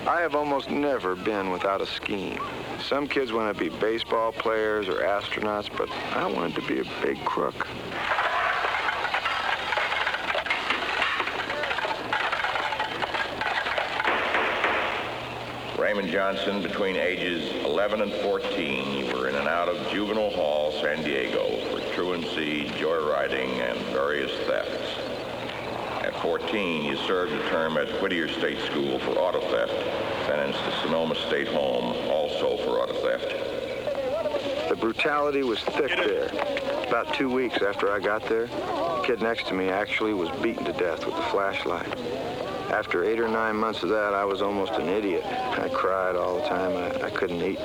I have almost never been without a scheme. Some kids want to be baseball players or astronauts, but I wanted to be a big crook. Raymond Johnson, between ages 11 and 14, you were in and out of Juvenile Hall, San Diego, for truancy, joyriding, and various thefts. At 14, you served a term at Whittier State School for auto theft, sentenced to Sonoma State Home, also for auto theft. The brutality was thick there. About 2 weeks after I got there, the kid next to me actually was beaten to death with a flashlight. After 8 or 9 months of that, I was almost an idiot. I cried all the time. I couldn't eat.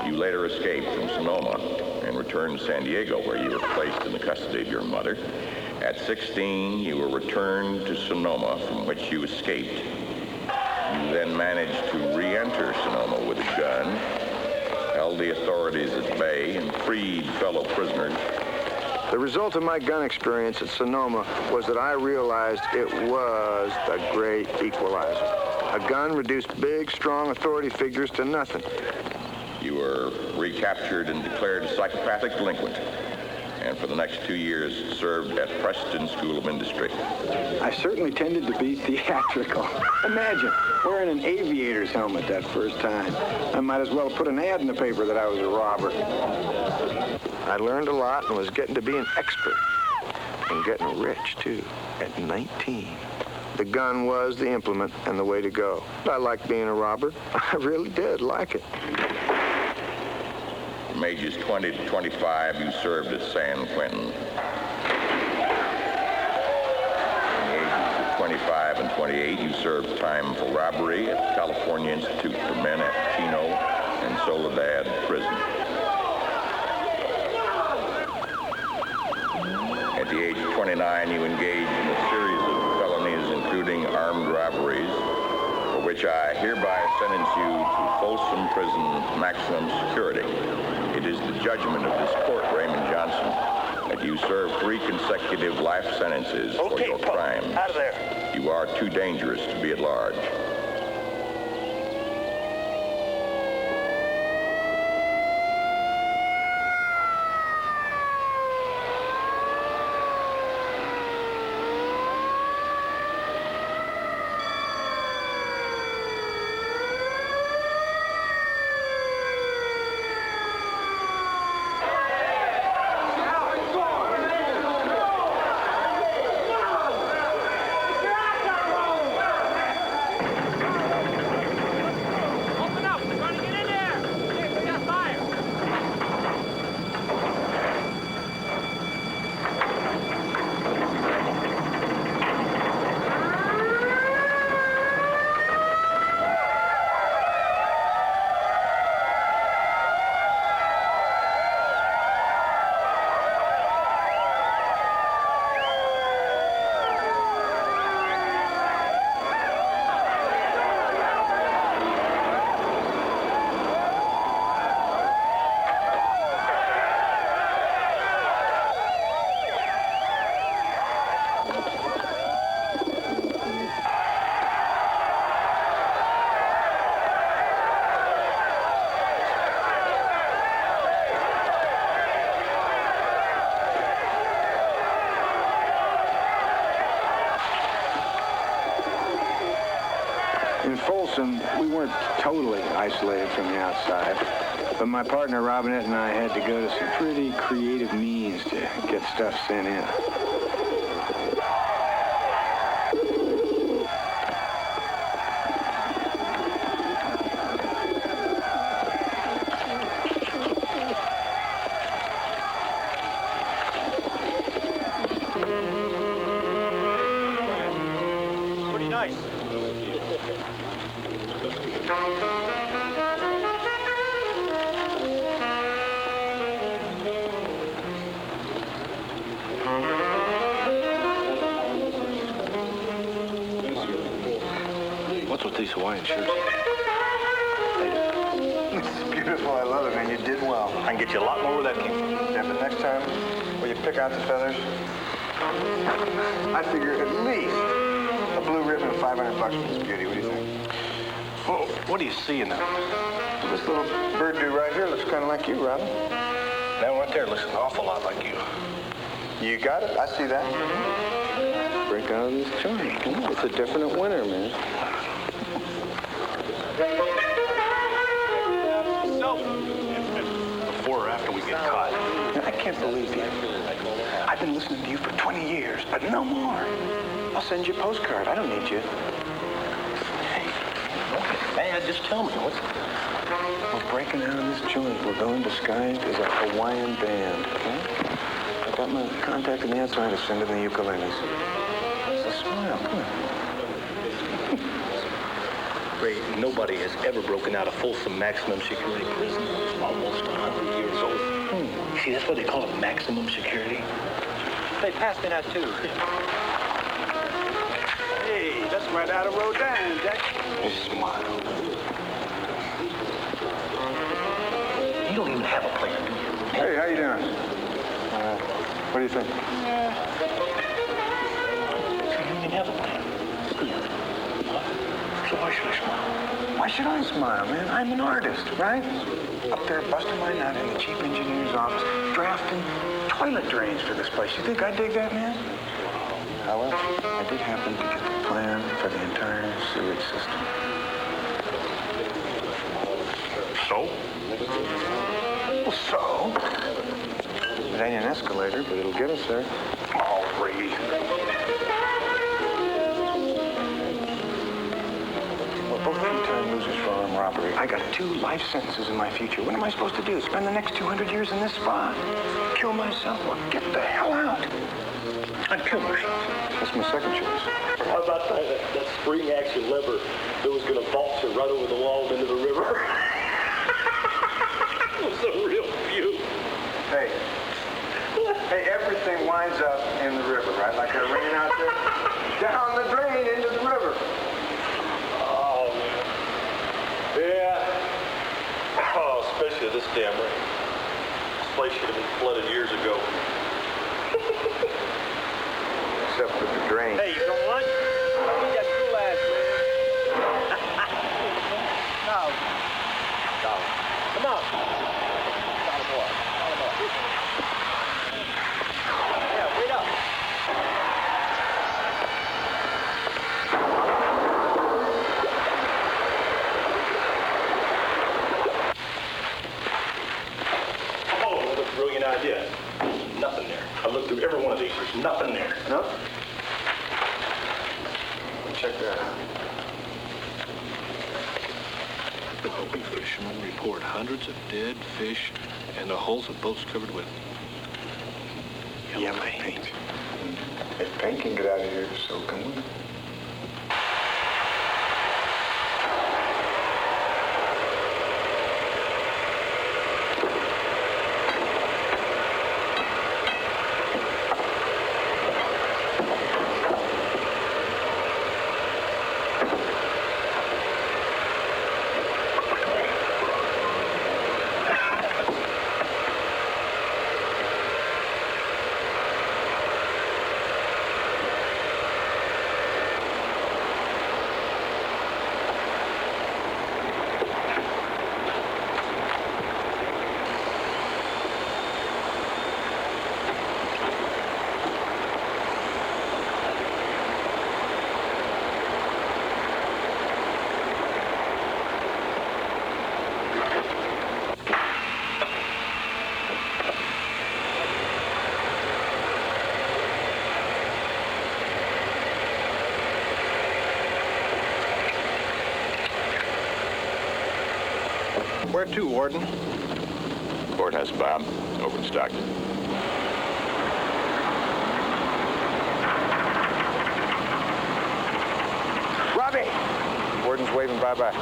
You later escaped from Sonoma and returned to San Diego, where you were placed in the custody of your mother. At 16, you were returned to Sonoma, from which you escaped. You then managed to re-enter Sonoma with a gun, held the authorities at bay, and freed fellow prisoners. The result of my gun experience at Sonoma was that I realized it was the great equalizer. A gun reduced big, strong authority figures to nothing. You were recaptured and declared a psychopathic delinquent, and for the next 2 years served at Preston School of Industry. I certainly tended to be theatrical. Imagine wearing an aviator's helmet that first time. I might as well have put an ad in the paper that I was a robber. I learned a lot and was getting to be an expert. And getting rich, too, at 19. The gun was the implement and the way to go. I liked being a robber. I really did like it. From ages 20 to 25, you served at San Quentin. From the ages of 25 and 28, you served time for robbery at the California Institute for Men at Chino and Soledad Prison. At the age of 29, you engaged in a series of felonies, including armed robberies, for which I hereby sentence you to Folsom Prison maximum security. It is the judgment of this court, Raymond Johnson, that you serve 3 consecutive life sentences for your crimes. Out of there. You are too dangerous to be at large. In Folsom, we weren't totally isolated from the outside, but my partner Robinette and I had to go to some pretty creative means to get stuff sent in. Pretty nice. What's with these Hawaiian shirts? This is beautiful. I love it, man. You did well. I can get you a lot more where that came from. Yeah, but next time, will you pick out the feathers? I figure at least a blue ribbon and $500 for this beauty. What do you think? Well, what do you see in them? This little bird dude right here looks kind of like you, Robin. That one right there looks an awful lot like you. You got it. I see that. Break out of this joint. Come on. It's a different winner, man. Before or after we get caught? Now, I can't believe you. I've been listening to you for 20 years, but no more. I'll send you a postcard. I don't need you. Man, just tell me. We're breaking out of this joint. We're going disguised as a Hawaiian band, okay? I got my contact in the outside to send in the ukuleles. What's the smile? Come on. Ray, nobody has ever broken out of Folsom maximum security prison. It's almost 100 years old. See, that's why they call it maximum security. They passed me that, too. Hey, that's right out of Rodin, Jack. Just smile. You don't even have a plan, do you? Hey, how you doing? What do you think? You don't even have a plan. So why should I smile? Why should I smile, man? I'm an artist, right? Up there busting my nut in the chief engineer's office, drafting toilet drains for this place. You think I dig that, man? However, I did happen to get the plan for the entire sewage system. So? Well, so? It ain't an escalator, but it'll get us there. Oh, Ray. We're both two-time losers for armed robbery. I got 2 life sentences in my future. What am I supposed to do? Spend the next 200 years in this spot? Kill myself or get the hell out? I'd kill myself. That's my second choice. How about that spring action lever that was going to vault you right over the wall into the river? It was a real view. Hey, everything winds up in the river, right? Like a rain out there. Down the drain into the river. Oh, man. Yeah. Oh, especially this damn rain. This place should have been flooded years ago. Except for the drain. Hey, you don't want? Give that cool ass, man. No. Come on. Yeah, wait up. Oh, what a brilliant idea. Nothing there. I looked through every one of these. There's nothing there. No? Check that out. The Hopi fishermen report hundreds of dead fish and the hulls of boats covered with Yellow paint. If paint can get out of here, so can we. Where to, Warden? Courthouse, Bob. Over in Stockton. Robbie! Warden's waving bye-bye.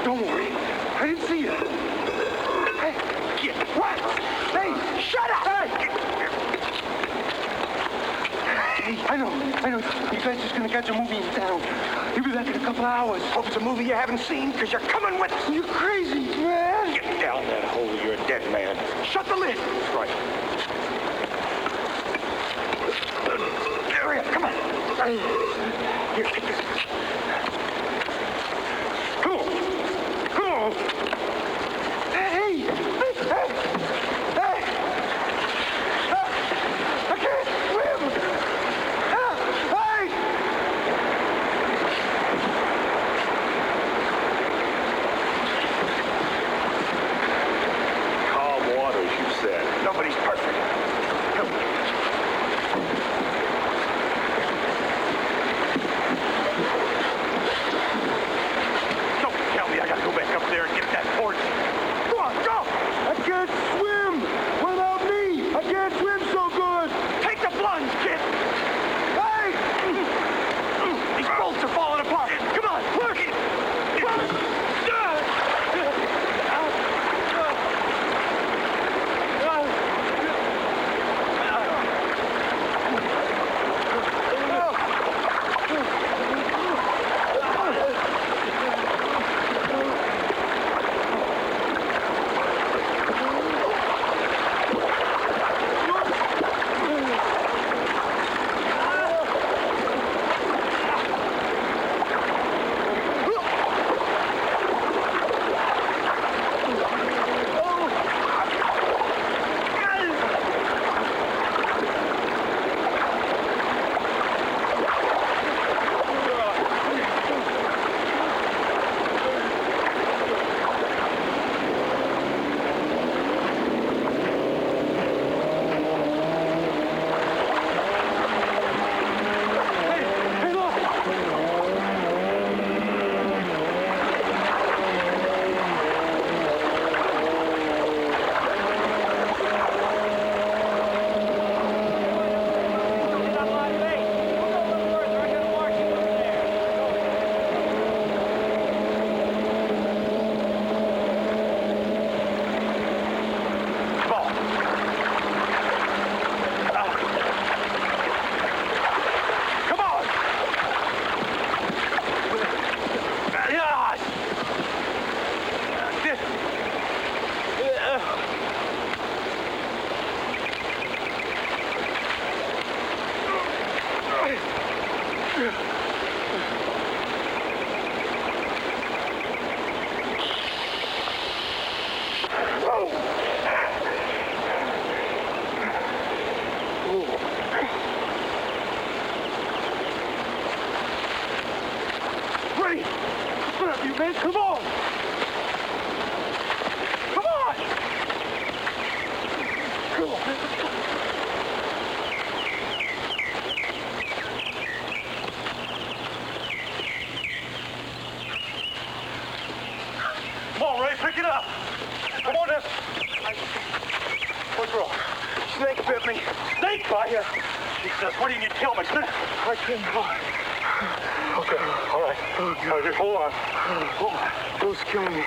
Don't worry. I didn't see you. Hey, what? Hey, shut up! Hey! Professor's gonna catch a movie in town. He'll be back in a couple hours. Hope it's a movie you haven't seen, because you're coming with us. You're crazy, man. Get down that hole. You're a dead man. Shut the lid. That's right. Hurry up, come on. Here, take this. Come on. Come on. Hey! I can't swim! Hey! Calm waters, you said. Nobody's perfect. Help me. Don't tell me I gotta go back up there and get that torch. Go on, go! I can't swim without me. I can't swim so good. Take the plunge, kid. Hey! These bolts are falling apart. Come on, push! Ready? Spin up, you man. Come on. Come on. Come on, man. Let's go. Come on, Ray, pick it up. Come on, this. What's wrong? Snake bit me. Snake bite you? Jesus, why didn't you tell me? I can't go. Okay, all right. All right, just hold on. Hold on. Bill's killing me.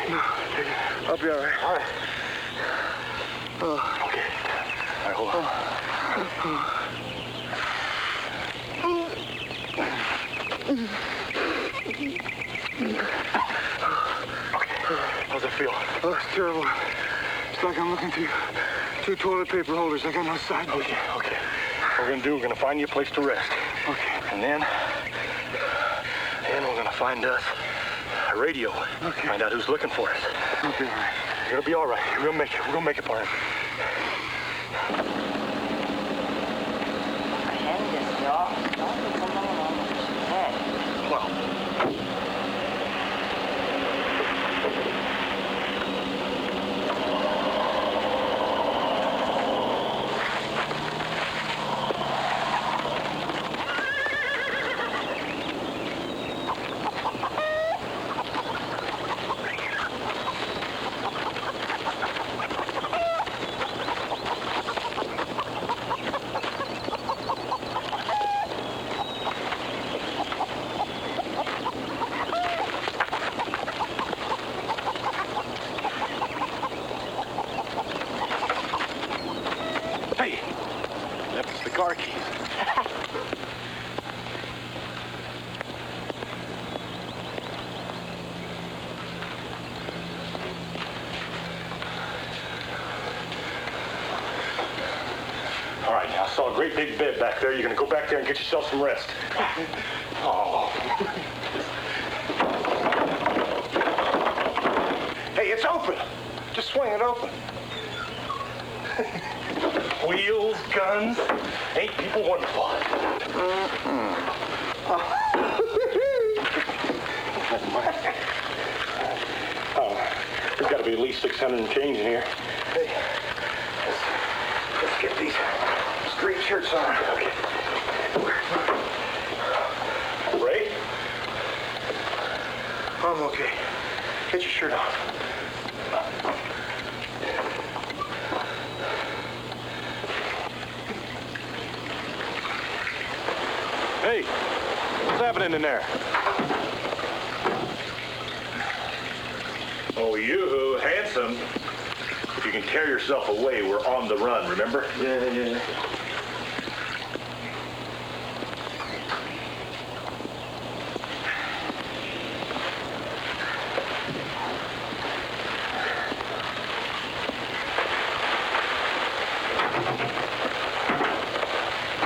No, I'll be all right. All right. Okay. All right, hold on. Okay. How's it feel? Oh, it's terrible. It's like I'm looking through two toilet paper holders. I got no side. Okay, okay. What we're gonna do, we're gonna find you a place to rest. Okay. And then we're gonna find us a radio. Okay. Find out who's looking for us. I'll be all right. You're gonna be all right. We're gonna make it. We're gonna make it, Barney. Well. great big bed back there. You're going to go back there and get yourself some rest. Oh. Hey, it's open. Just swing it open. Wheels, guns, ain't people wonderful? There's got to be at least 600 and change in here. Hey, let's get these street shirts on. Okay. Ray? I'm okay. Get your shirt on. Hey, what's happening in there? Oh, you, handsome. If you can tear yourself away, we're on the run, remember? Yeah.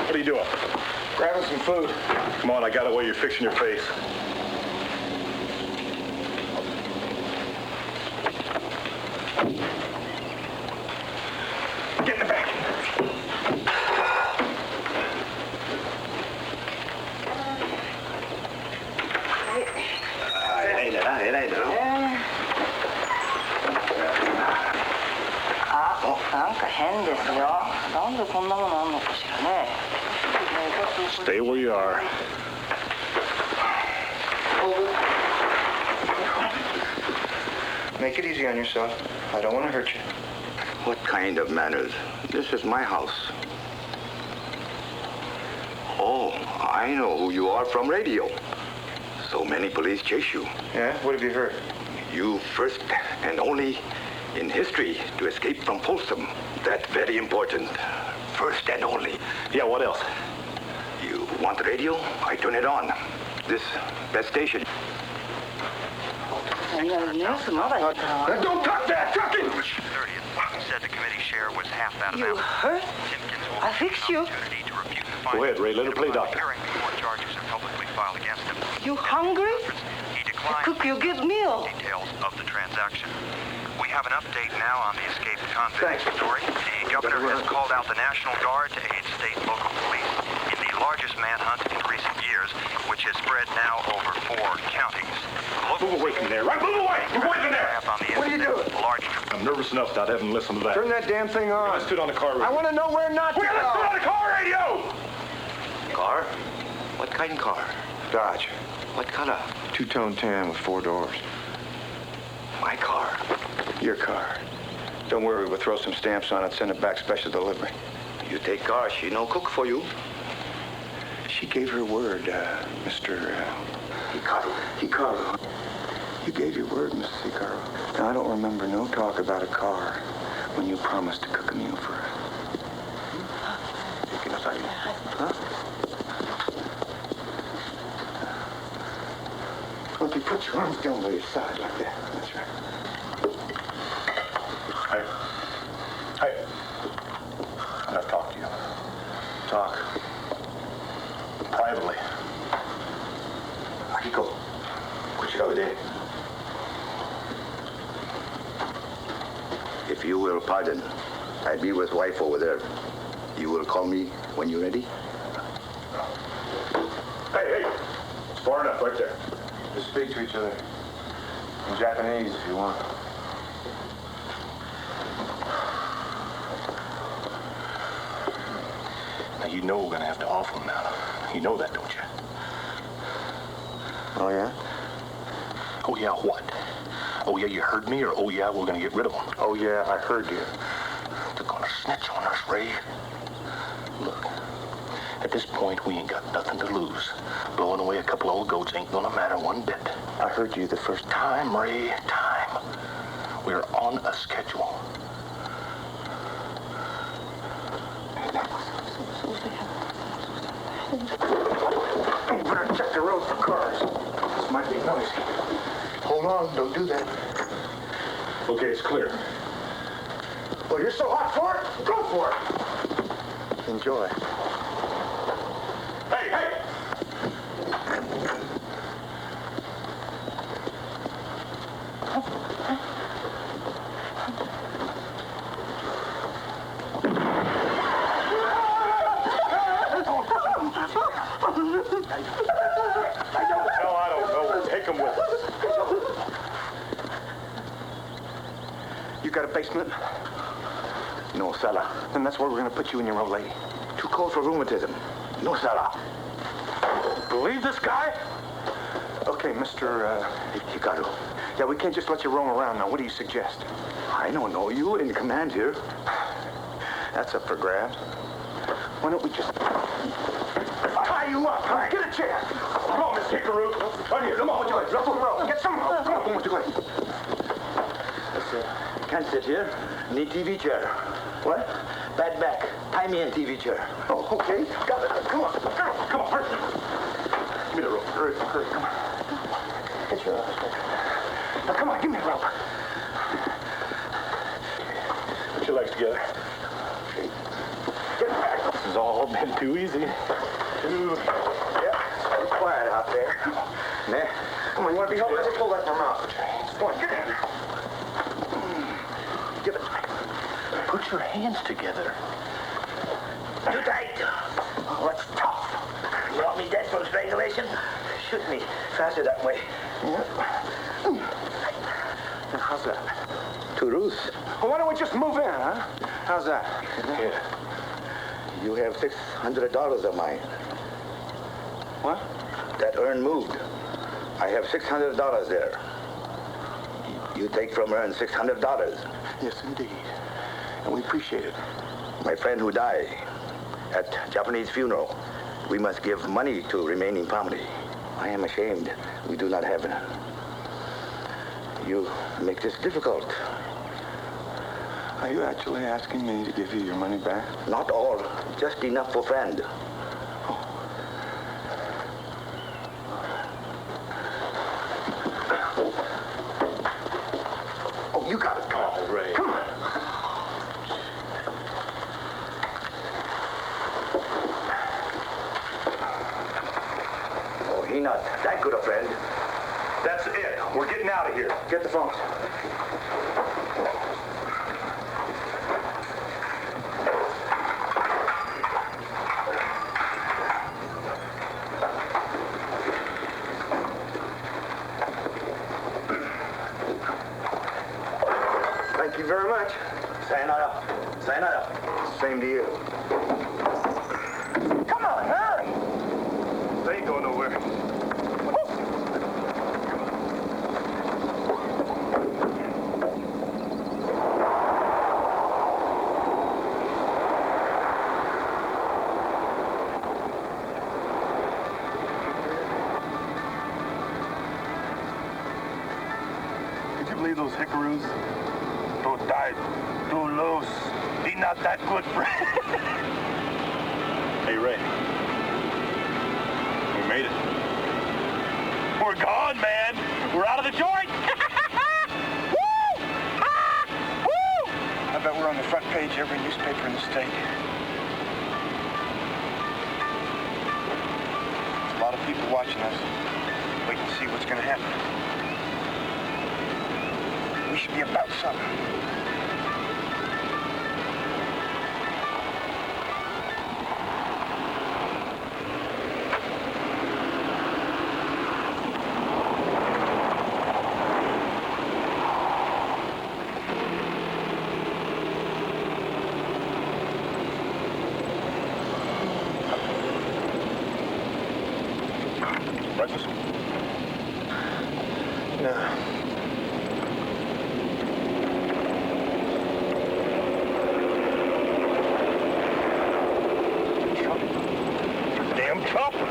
What are you doing? Grabbing some food. Come on, I got it while you're fixing your face. Get in the back. Era. なんか変ですよ。なんでこんなものあんのかしらね。 Stay where you are. Make it easy on yourself. I don't want to hurt you. What kind of manners? This is my house. Oh, I know who you are from radio. So many police chase you. Yeah? What have you heard? You first and only in history to escape from Folsom. That's very important. First and only. Yeah, what else? You want the radio? I turn it on. This station. Don't touch that! Tuck it! 30th said the committee share was half that You amount. hurt? I fixed you. Go ahead, Ray. Let her play doctor. Hearing before charges are publicly filed against him. You hungry? He declined Cook you a good meal. details of the transaction. We have an update now on the escaped convict story. The governor has called out the National Guard to aid state and local police in the largest manhunt in recent years, which has spread now over 4 counties. Move away from there. Right, move away! Move away from there! What are you doing? Large I'm nervous enough not having listened to that. Turn that damn thing on. Let's do it on the car radio. I want to know where not to Let's do it on go. the car radio! Car? What kind of car? Dodge. What color? Two-tone tan with 4 doors. My car. Your car. Don't worry, we'll throw some stamps on it, send it back special delivery. You take car, she no cook for you. She gave her word, Mr. Hikaru. You gave your word, Mrs. Hikaru. Now, I don't remember no talk about a car when you promised to cook a meal for us. Huh? Well, if you put your arms down by your side like that, that's right. Hey. I gotta talk to you. Talk. Privately. Akiko, what you over there? If you will pardon, I'll be with wife over there. You will call me when you're ready? Hey. It's far enough right there. Just speak to each other in Japanese if you want. Now, you know we're gonna have to off them now. You know that, don't you? Oh, yeah? Oh, yeah, what? Oh, yeah, you heard me, or oh, yeah, we're gonna get rid of them? Oh, yeah, I heard you. They're gonna snitch on us, Ray. Look, at this point, we ain't got nothing to lose. Blowing away a couple old goats ain't gonna matter one bit. I heard you the first time. Time, Ray, time. We're on a schedule. You better check the road for cars. This might be noisy. Hold on, don't do that. Okay, it's clear. Well, you're so hot for it, go for it. Enjoy. come with us. You got a basement? No cellar. Then that's where we're going to put you and your old lady. Too cold for rheumatism. No cellar. Believe this guy? Okay, Mr. Hikaru. Yeah, we can't just let you roam around now. What do you suggest? I don't know. You in command here. That's up for grabs. Why don't we just tie you up? Huh? Get a chair. Come on, Miss Hikaru. Right here. Come on, George. Ruffle rope. Get some rope. Come on, what you got? Can't sit here. Need TV chair. What? Bad back. Tie me in TV chair. Oh, okay. Got it. Come on. Come on, hurry. Give me the rope. Hurry, hurry. Come on. Get your eyes back. Now, come on. Give me the rope. Put your legs together. Get back. This has all been too easy. Yeah. Be quiet out there. Nah. Come on, you want to be helped? Let's pull that in your mouth. Come on, get in. Give it to me. Put your hands together. Too tight. Oh, that's tough. You want me dead from strangulation? Shoot me. Faster that way. Now, how's that? To Ruth. Well, why don't we just move in, huh? How's that? Here. You have $600 of mine. What? That urn moved. I have $600 there. You take from urn $600. Yes, indeed. And we appreciate it. My friend who died at Japanese funeral. We must give money to remaining family. I am ashamed we do not have it. You make this difficult. Are you actually asking me to give you your money back? Not all, just enough for friend. Oh, you got it. Come on, Ray. Come on. Oh, he not that good a friend. That's it. We're getting out of here. Get the phones. Thank you very much. Sayonara. Sayonara. Same to you. Come on, hurry! They ain't going nowhere. Could you believe those hickaroos? Don't die too loose. He not that good, friend. Hey, Ray. We made it. We're gone, man. We're out of the joint. Woo! Ah! Woo! I bet we're on the front page of every newspaper in the state. There's a lot of people watching us. Wait and see what's going to happen. We should be about something. Breakfast? No. Damn chopper.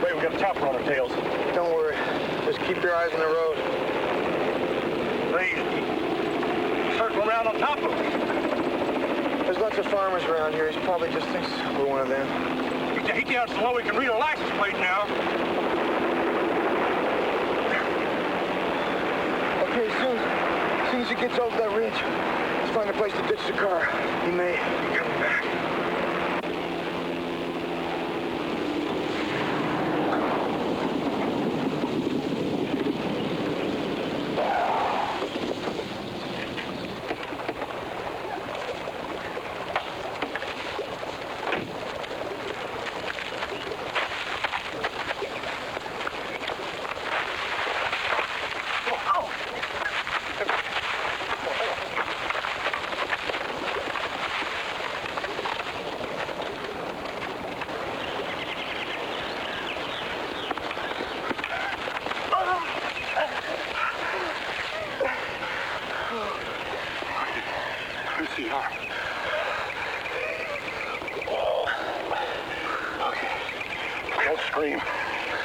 Wait, we got a chopper on our tails. Don't worry. Just keep your eyes on the road. Ray, circle around on top of us. There's lots of farmers around here. He probably just thinks we're one of them. He down slow, we can read a license plate now. Okay, as soon as he gets over that ridge, let's find a place to ditch the car. He may get back.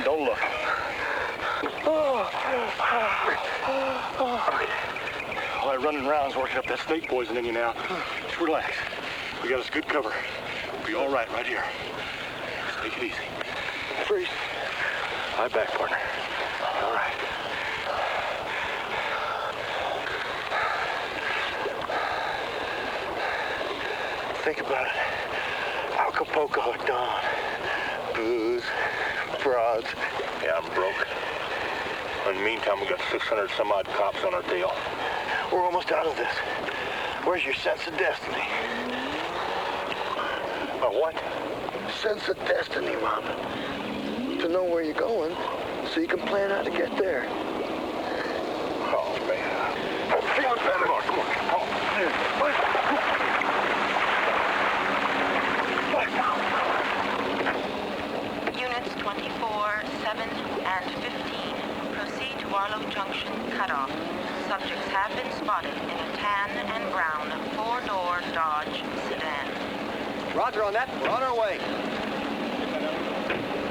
Don't look. All that running around is working up that snake poison in you now. Just relax. We got us good cover. We'll be all right here. Just take it easy. Freeze. Lie back, partner. All right. Think about it. Acapulco at dawn. Booze, frauds. Yeah, I'm broke. In the meantime, we got 600 some odd cops on our tail. We're almost out of this. Where's your sense of destiny? A what? Sense of destiny, Mom. To know where you're going so you can plan how to get there. Oh, man. Come on. Units 24, 7, and 15 proceed to Warlow Junction cutoff. Subjects have been spotted in a tan and brown 4-door Dodge sedan. Roger on that. We're on our way.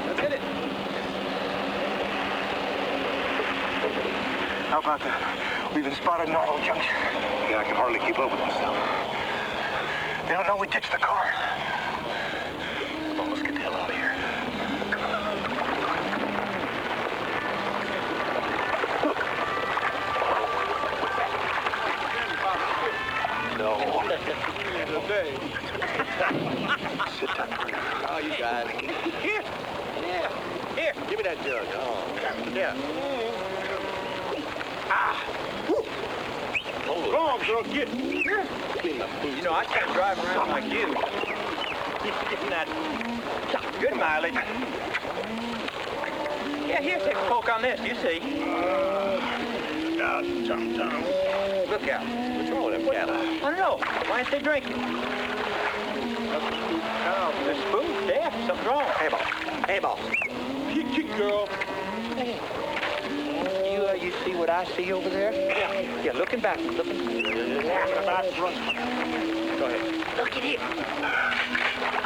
Let's hit it. How about that? We've been spotted in Warlow Junction. Yeah, I can hardly keep up with myself. They don't know we ditched the car. Well, let's get the hell out of here. No. Sit down. Oh, you got it. Here. Yeah. Here. Give me that jug. Oh. Yeah. Ah. Woo. Come on, girl. Get. You know, I can't drive around like you. Getting that good mileage. Yeah, here, take a poke on this. You see. Look out. What's wrong with them cattle? I don't know. Why aren't they drinking? Oh, the spoon's deaf. Something's wrong. Hey, boss. Get girl. Hey. You see what I see over there? Yeah, looking back. Looking. Go ahead. Look at him.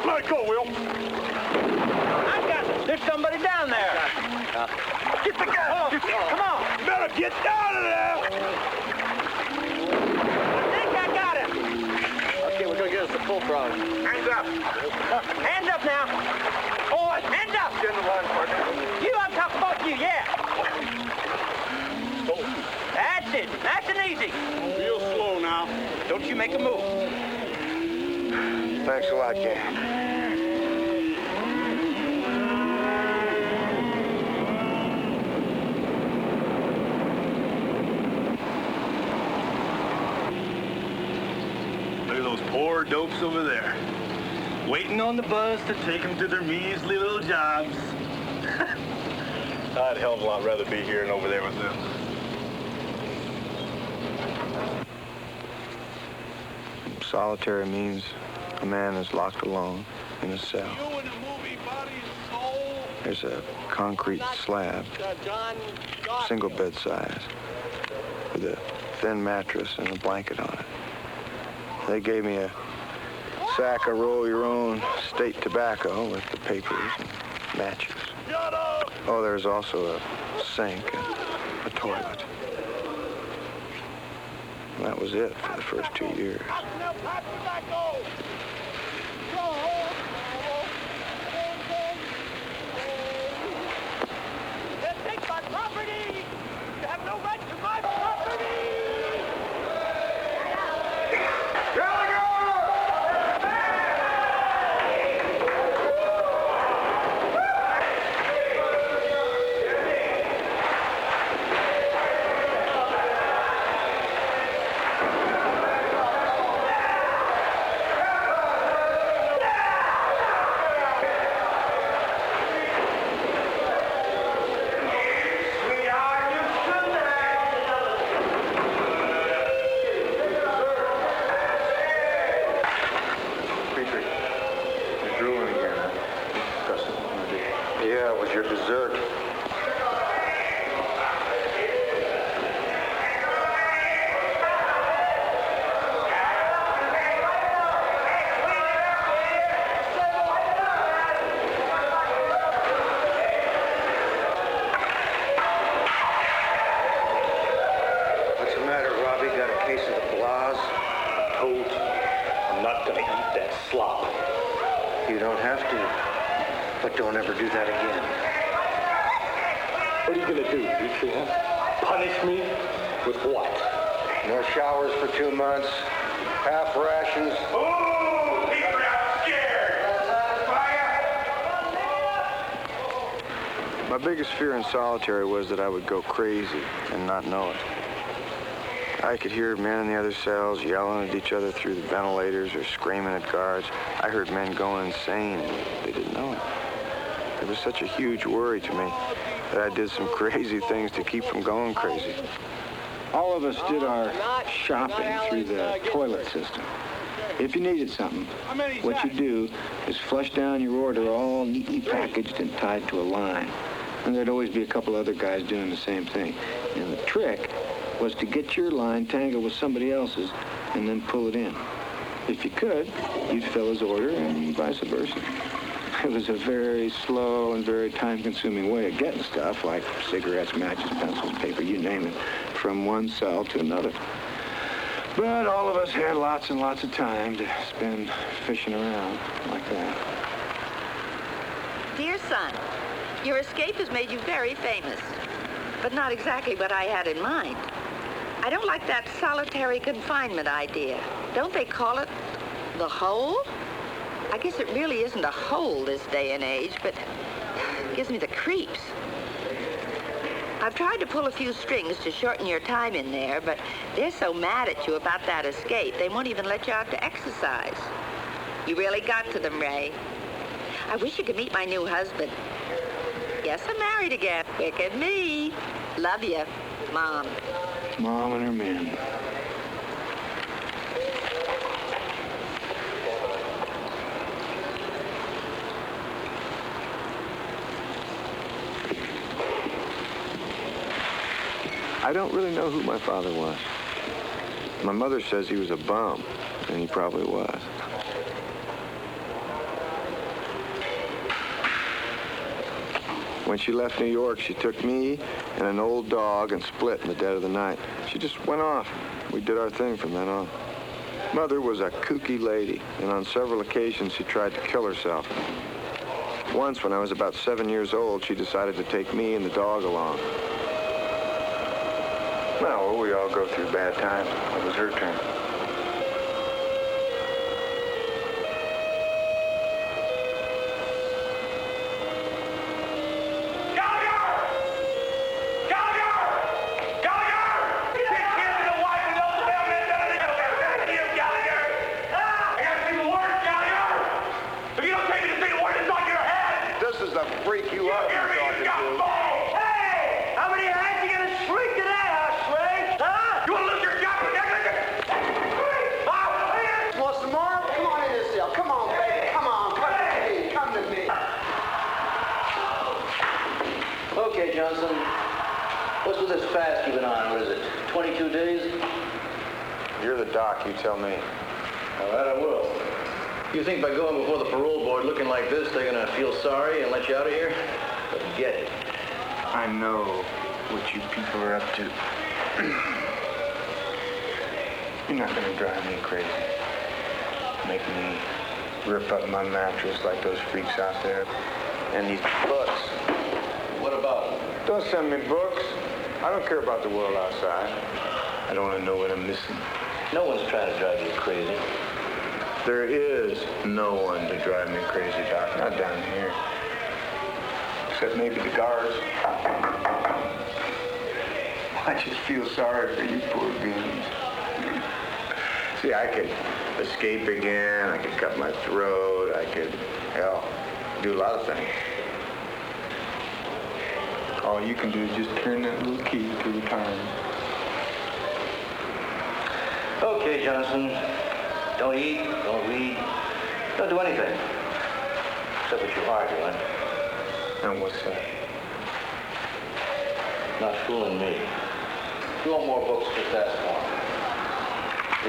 Let it go, Will. I got it. There's somebody down there. Get the gun. Come on. Better get down of there. I think I got him. Okay, we're gonna get us the full throttle. Hands up. Hands up now. Boys, hands up. Get in the line, partner. You, I'm talking about you, yeah. That's it. Nice and easy. Real slow now. Don't you make a move. Thanks a lot, Ken. Look at those poor dopes over there. Waiting on the bus to take them to their measly little jobs. I'd a hell of a lot rather be here than over there with them. Solitary means a man is locked alone in a cell. There's a concrete slab, single bed size, with a thin mattress and a blanket on it. They gave me a sack of roll-your-own state tobacco with the papers and matches. Oh, there's also a sink and a toilet. And that was it for the first 2 years. Take my property! You have no right to my property! But don't ever do that again. What are you gonna do, Beecham? Punish me? With what? No showers for 2 months, half rations. Oh, people are scared. My biggest fear in solitary was that I would go crazy and not know it. I could hear men in the other cells yelling at each other through the ventilators or screaming at guards. I heard men going insane. They didn't know it. It was such a huge worry to me that I did some crazy things to keep from going crazy. All of us did our shopping through the toilet system. If you needed something, what you do is flush down your order all neatly packaged and tied to a line. And there'd always be a couple other guys doing the same thing. And the trick was to get your line tangled with somebody else's and then pull it in. If you could, you'd fill his order and vice versa. It was a very slow and very time-consuming way of getting stuff, like cigarettes, matches, pencils, paper, you name it, from one cell to another. But all of us had lots and lots of time to spend fishing around like that. Dear son, your escape has made you very famous, but not exactly what I had in mind. I don't like that solitary confinement idea. Don't they call it the hole? I guess it really isn't a hole this day and age, but it gives me the creeps. I've tried to pull a few strings to shorten your time in there, but they're so mad at you about that escape, they won't even let you out to exercise. You really got to them, Ray. I wish you could meet my new husband. Yes, I'm married again. Look at me. Love you, Mom. Mom and her men. I don't really know who my father was. My mother says he was a bum, and he probably was. When she left New York, she took me and an old dog and split in the dead of the night. She just went off. We did our thing from then on. Mother was a kooky lady, and on several occasions she tried to kill herself. Once, when I was about 7 years old, she decided to take me and the dog along. Well, we all go through bad times. It was her turn. Okay, Johnson. What's with this fast you've been on? What is it, 22 days? You're the doc, you tell me. All right, I will. You think by going before the parole board looking like this, they're gonna feel sorry and let you out of here? Forget it. I know what you people are up to. You're not gonna drive me crazy. Make me rip up my mattress like those freaks out there. And these books. What about them? Don't send me books. I don't care about the world outside. I don't want to know what I'm missing. No one's trying to drive you crazy. There is no one to drive me crazy, Doc. Not down here. Except maybe the guards. I just feel sorry for you poor beings. See, I could escape again. I could cut my throat. I could, hell, do a lot of things. All you can do is just turn that little key to retirement. Okay, Johnson. Don't eat, don't read, don't do anything. Except what you are doing. And what's that? Not fooling me. If you want more books, just ask for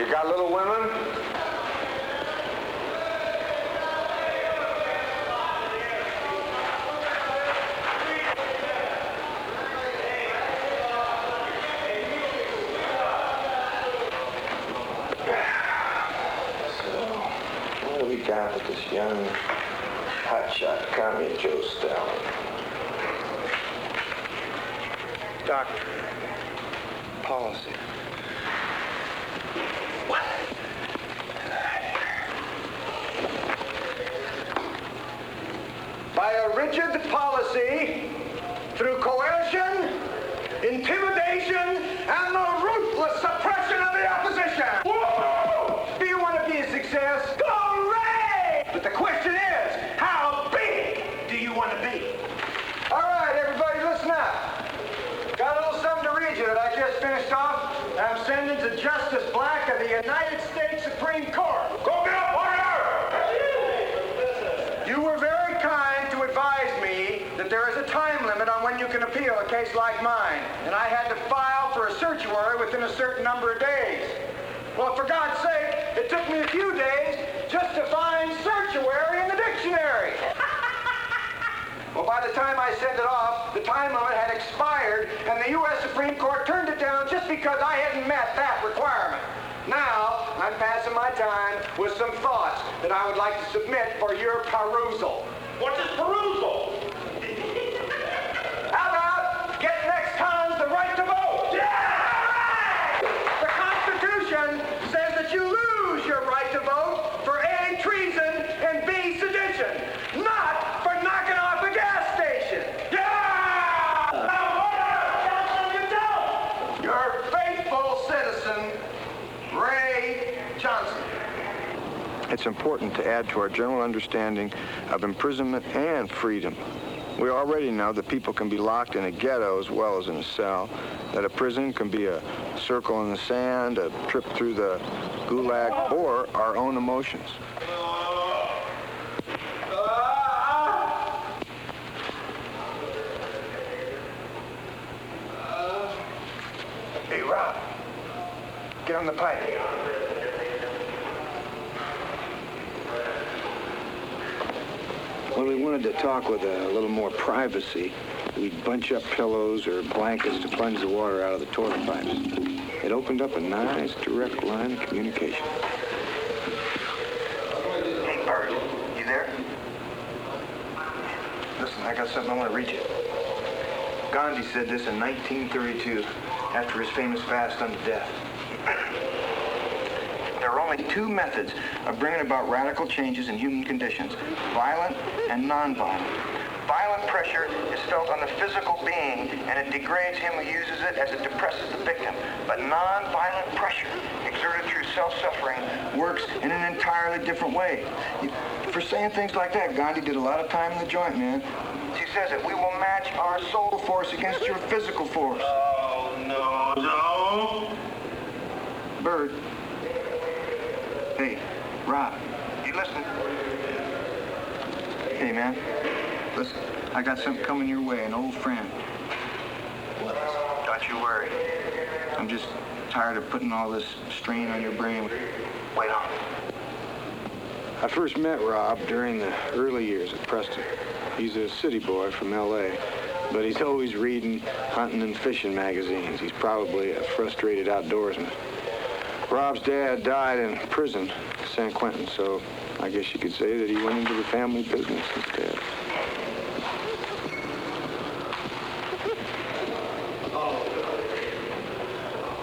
them. You got Little Women? Got with this young hutch hotshot commie Joe Stalin. Doctor. Policy. What? By a rigid policy, through coercion, intimidation, and the ruthless suppression of the opposition. Whoa! Do you want to be a success? Hooray! But the question is, how big do you want to be? All right, everybody, listen up. Got a little something to read you that I just finished off. I'm sending to Justice Black of the United States Supreme Court. Go get up, order! You were very kind to advise me that there is a time limit on when you can appeal a case like mine, and I had to file for a certiorari within a certain number of days. Well, for God's sake, it took me a few days just to find certiorari in the dictionary. Well, by the time I sent it off, the time limit had expired, and the U.S. Supreme Court turned it down just because I hadn't met that requirement. Now, I'm passing my time with some thoughts that I would like to submit for your perusal. What's this perusal? How about get next time's the right to vote? Yeah! The Constitution says that you lose your right to vote for A, treason, and B, sedition, not for knocking off a gas station. Yeah! Now, your faithful citizen, Ray Johnson. It's important to add to our general understanding of imprisonment and freedom. We already know that people can be locked in a ghetto as well as in a cell, that a prison can be a circle in the sand, a trip through the gulag, or our own emotions. Hey, Rob, get on the pipe. When we wanted to talk with a little more privacy, we'd bunch up pillows or blankets to plunge the water out of the toilet pipes. It opened up a nice, direct line of communication. Hey, Bert, you there? Listen, I got something I want to read you. Gandhi said this in 1932, after his famous fast unto death. There are only two methods of bringing about radical changes in human conditions, violent and non-violent. Violent pressure is felt on the physical being, and it degrades him who uses it as it depresses the victim. But non-violent pressure, exerted through self-suffering, works in an entirely different way. For saying things like that, Gandhi did a lot of time in the joint, man. He says that we will match our soul force against your physical force. Oh, no. Bird. Hey, Rob, you listening? Hey, man, listen, I got something coming your way, an old friend. Don't you worry. I'm just tired of putting all this strain on your brain. Wait on. I first met Rob during the early years at Preston. He's a city boy from L.A., but he's always reading, hunting, and fishing magazines. He's probably a frustrated outdoorsman. Rob's dad died in prison, San Quentin, so I guess you could say that he went into the family business instead.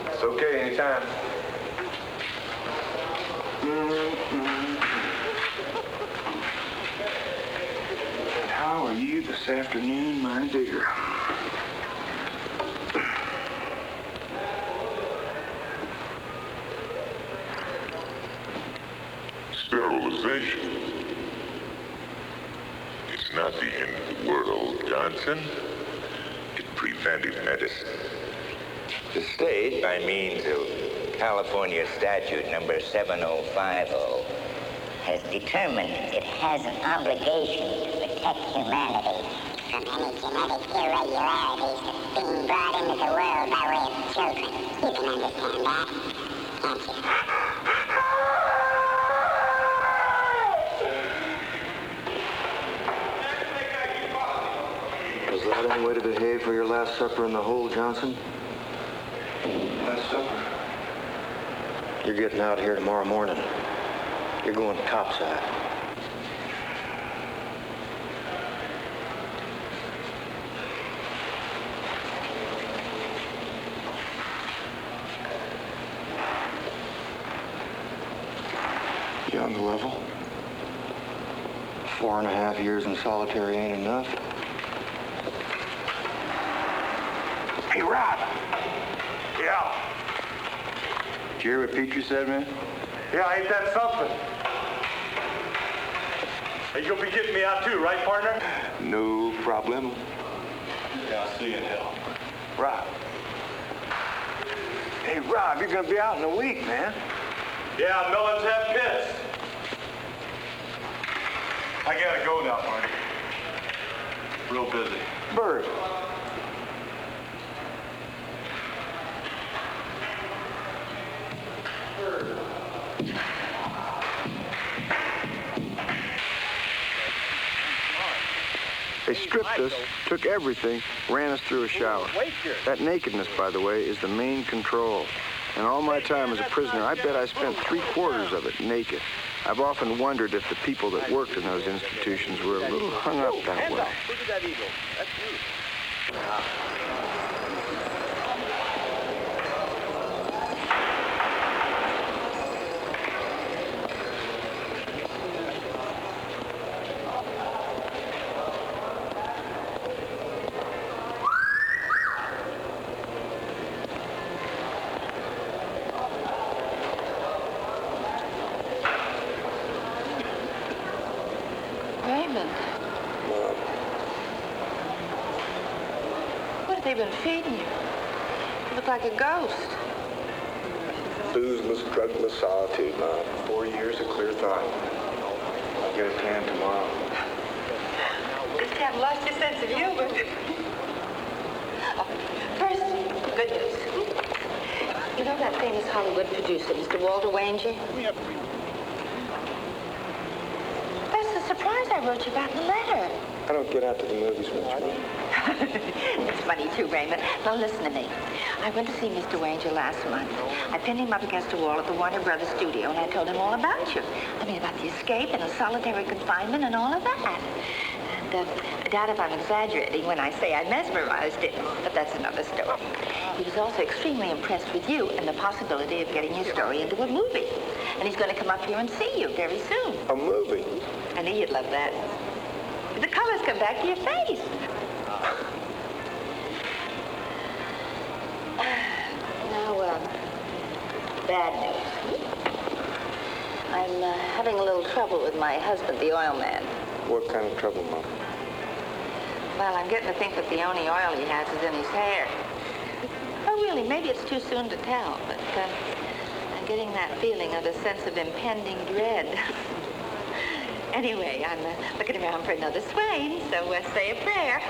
It's okay, anytime. And how are you this afternoon, my dear? Sterilization. It's not the end of the world, Johnson. It's preventive medicine. The state, by means of California statute number 7050, has determined it has an obligation to protect humanity from any genetic irregularities being brought into the world by way of children. You can understand that, can't you? Was that any way to behave for your last supper in the hole, Johnson? Last supper? You're getting out here tomorrow morning. You're going topside. on the level. 4.5 years in solitary ain't enough. Hey, Rob. Yeah. Did you hear what Petrie said, man? Yeah, ain't that something? Hey, you'll be getting me out too, right, partner? No problem. Yeah, I'll see you in hell. Rob. Hey, Rob, you're gonna be out in a week, man. Yeah, melons have pits. I gotta go now, partner. Real busy. Bird. They stripped us, took everything, ran us through a shower. That nakedness, by the way, is the main control. And all my time as a prisoner, I bet I spent 3/4 of it naked. I've often wondered if the people that worked in those institutions were a little hung up that way. Look at that eagle. That's beautiful. Raymond. What have they been feeding you? You look like a ghost. Boozeless, drugless solitude, Mom. 4 years of clear thought. I'll get a tan tomorrow. Just haven't lost your sense of humor. First, good news. You know that famous Hollywood producer, Mr. Walter Wanger? That's the surprise I wrote you about in the letter. I don't get out to the movies much, Mom. It's funny, too, Raymond. Now, listen to me. I went to see Mr. Wanger last month. I pinned him up against a wall at the Warner Brothers studio, and I told him all about you. I mean, about the escape and the solitary confinement and all of that. And I doubt if I'm exaggerating when I say I mesmerized him, but that's another story. He was also extremely impressed with you and the possibility of getting your story into a movie. And he's going to come up here and see you very soon. A movie? I knew you'd love that. The colors come back to your face. Now, bad news. I'm having a little trouble with my husband, the oil man. What kind of trouble, Mom? Well, I'm getting to think that the only oil he has is in his hair. Oh, really, maybe it's too soon to tell, but I'm getting that feeling of a sense of impending dread. Anyway, I'm looking around for another swain, so say a prayer.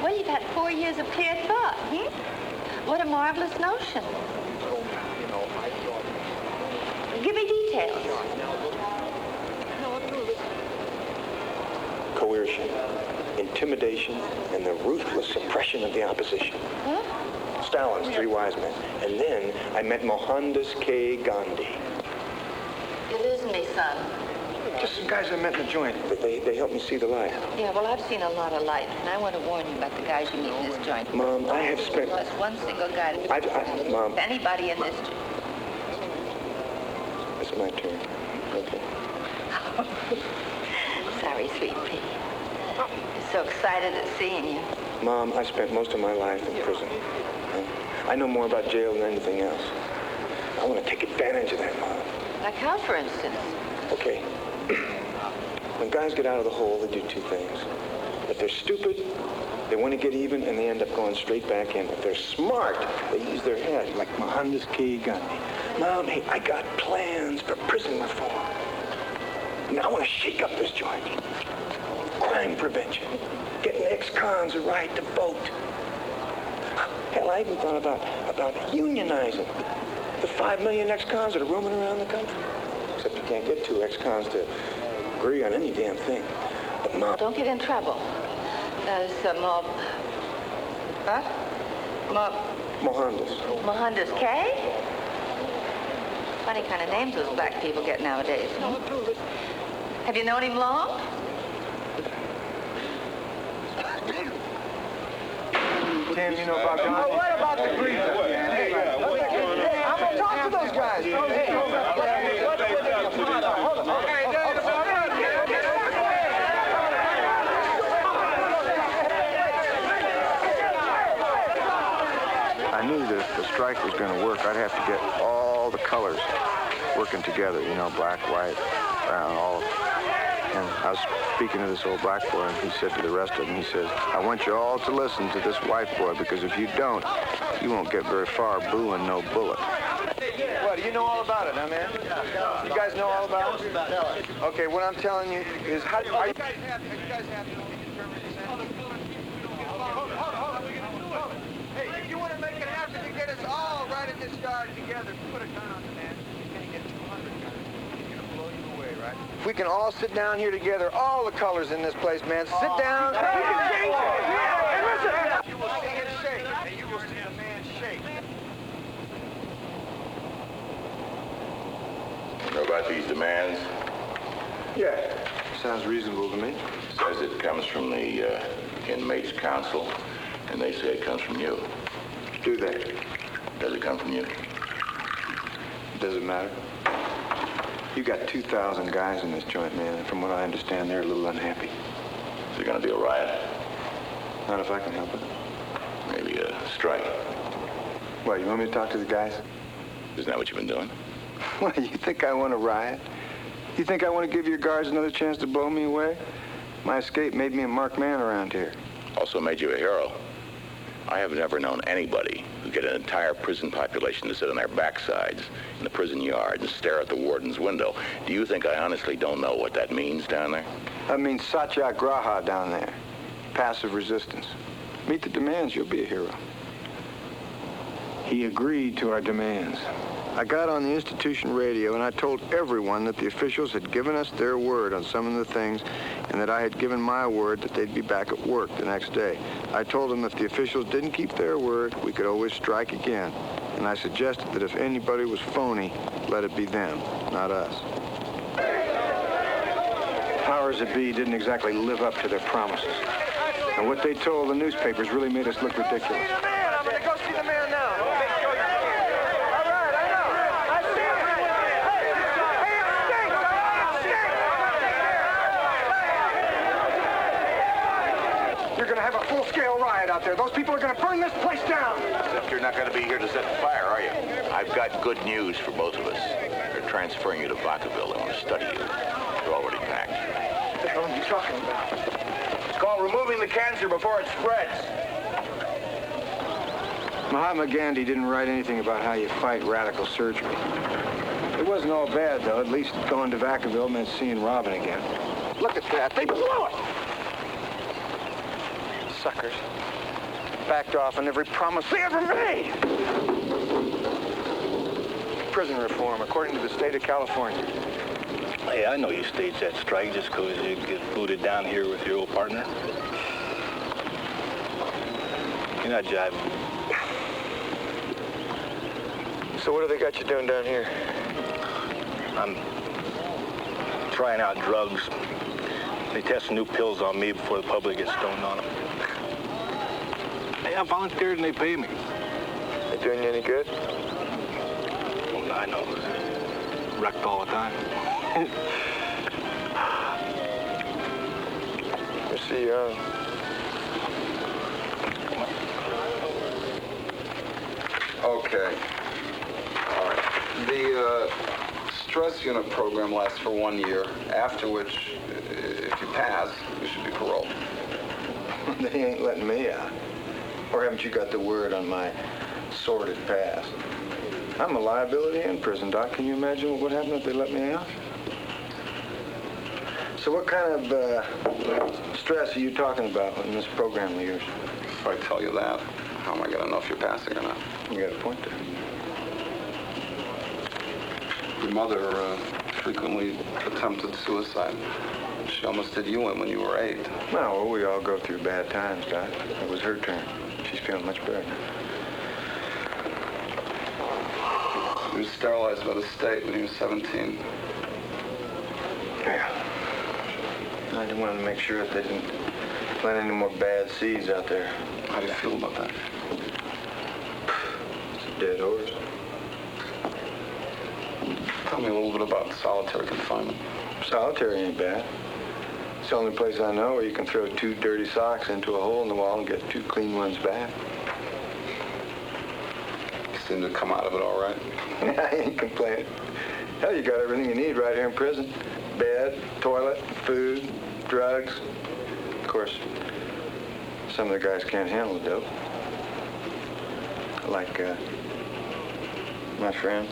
Well, you've had 4 years of clear thought, What a marvelous notion. Give me details. Coercion, intimidation, and the ruthless suppression of the opposition. Huh? Stalin's 3 wise men. And then I met Mohandas K. Gandhi. You're losing me, son. Just some guys I met in the joint. They helped me see the light. Yeah, well, I've seen a lot of light, and I want to warn you about the guys you meet in this joint. Mom, I have spent... There's one single guy that... Mom... Anybody in this joint... It's my turn. Okay. Sorry, sweet pea. I'm so excited at seeing you. Mom, I spent most of my life in prison. I know more about jail than anything else. I want to take advantage of that, Mom. Like how, for instance? Okay. When guys get out of the hole, they do 2 things. If they're stupid, they want to get even, and they end up going straight back in. If they're smart, they use their head, like Mohandas K. Gandhi. Mom, hey, I got plans for prison reform. Now I want to shake up this joint. Crime prevention. Getting ex-cons a right to vote. Hell, I even thought about unionizing the 5 million ex-cons that are roaming around the country. Except you can't get 2 ex-cons to agree on any damn thing. But Mom... Don't get in trouble. There's Mohandas. Mohandas K? Funny kind of names those black people get nowadays. Have you known him long? Tim, you know about Gandhi? What about the grievance? Hey, I'm going to talk to those strike was going to work, I'd have to get all the colors working together, you know, black, white, brown, all. And I was speaking to this old black boy, and he said to the rest of them, he says, I want you all to listen to this white boy, because if you don't, you won't get very far booing no bullet. What, do you know all about it, huh, man? You guys know all about it? Okay, what I'm telling you is, how do you... Are you guys happy? Are you guys happy with the determined descent? Hey, if you want to make it happen to get us all right in this yard together, put a gun on the man. He's going to get 200 guns. He's going to blow you away, right? If we can all sit down here together, all the colors in this place, man, sit down. We can change it. Hey, listen. You will see him shake, and you will see the man shake. You know about these demands? Yeah, sounds reasonable to me. Says it comes from the inmates' council, and they say it comes from you. Do they? Does it come from you? Does it matter? You got 2,000 guys in this joint, man, and from what I understand, they're a little unhappy. Is there going to be a riot? Not if I can help it. Maybe a strike? What, you want me to talk to the guys? Isn't that what you've been doing? What, you think I want to riot? You think I want to give your guards another chance to blow me away? My escape made me a marked man around here. Also made you a hero. I have never known anybody who get an entire prison population to sit on their backsides in the prison yard and stare at the warden's window. Do you think I honestly don't know what that means down there? That means satyagraha down there. Passive resistance. Meet the demands, you'll be a hero. He agreed to our demands. I got on the institution radio and I told everyone that the officials had given us their word on some of the things and that I had given my word that they'd be back at work the next day. I told them if the officials didn't keep their word, we could always strike again. And I suggested that if anybody was phony, let it be them, not us. Powers that be didn't exactly live up to their promises. And what they told the newspapers really made us look ridiculous. I'm going to go see the man now. You're going to have a full-scale riot out there. Those people are going to burn this place down. Except you're not going to be here to set the fire, are you? I've got good news for both of us. They're transferring you to Vacaville. They want to study you. You're already packed. What the hell are you talking about? It's called removing the cancer before it spreads. Mahatma Gandhi didn't write anything about how you fight radical surgery. It wasn't all bad, though. At least going to Vacaville meant seeing Robin again. Look at that. They blew it! Suckers. Backed off on every promise they ever made. Prison reform, according to the state of California. Hey, I know you staged that strike just because you get booted down here with your old partner. You're not jiving. So what have they got you doing down here? I'm trying out drugs. They test new pills on me before the public gets stoned on them. Hey, I volunteered and they pay me. They doing you any good? Well, I know. Wrecked all the time. Let's see, Okay. All right. The stress unit program lasts for 1 year, after which, if you pass, you should be paroled. They ain't letting me out. Or haven't you got the word on my sordid past? I'm a liability in prison, Doc. Can you imagine what would happen if they let me out? So what kind of stress are you talking about in this program of yours? If I tell you that, how am I going to know if you're passing or not? You got a point there. Your mother frequently attempted suicide. She almost did you in when you were 8. Well, we all go through bad times, Doc. It was her turn. She's feeling much better. He was sterilized by the state when he was 17. Yeah. I just wanted to make sure that they didn't plant any more bad seeds out there. How do you feel about that? It's a dead horse. Tell me a little bit about solitary confinement. Solitary ain't bad. It's the only place I know where you can throw 2 dirty socks into a hole in the wall and get 2 clean ones back. seem to come out of it all right. I ain't complaining. Hell, you got everything you need right here in prison. Bed, toilet, food, drugs. Of course, some of the guys can't handle the dope. Like, my friend,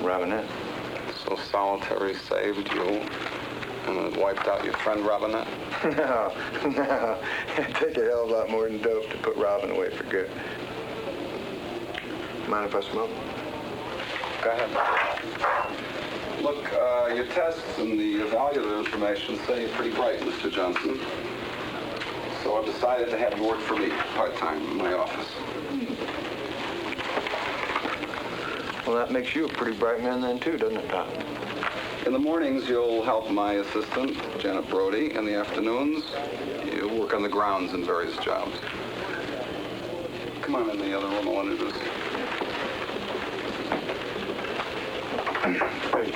Robinette. So solitary saved you and it wiped out your friend Robinette? No. It'd take a hell of a lot more than dope to put Robin away for good. Mind if I smoke? Go ahead. Look, your tests and the evaluative information say you're pretty bright, Mr. Johnson. So I've decided to have you work for me, part-time, in my office. Well, that makes you a pretty bright man then, too, doesn't it, Doc? In the mornings, you'll help my assistant, Janet Brody. In the afternoons, you'll work on the grounds in various jobs. Come on in the other room, I'll introduce you. Hey,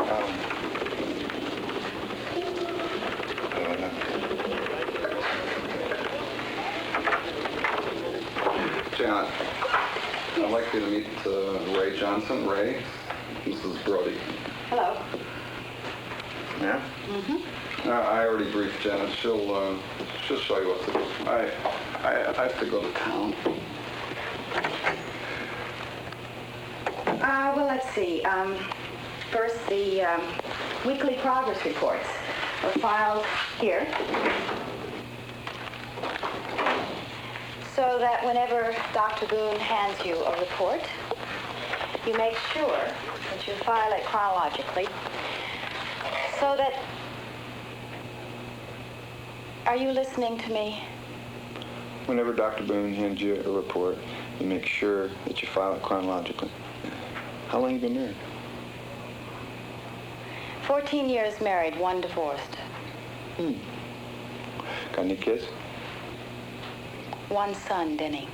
Janet, I'd like you to meet Ray Johnson. Ray, Mrs. Brody. Hello. Yeah? Mm-hmm. I already briefed Janet. She'll show you what to do. I have to go to town. Well, let's see. First, the weekly progress reports are filed here, so that whenever Dr. Boone hands you a report, you make sure that you file it chronologically, so that... Are you listening to me? Whenever Dr. Boone hands you a report, you make sure that you file it chronologically. How long you been married? 14 years married, 1 divorced. Got any kids? 1 son, Denny.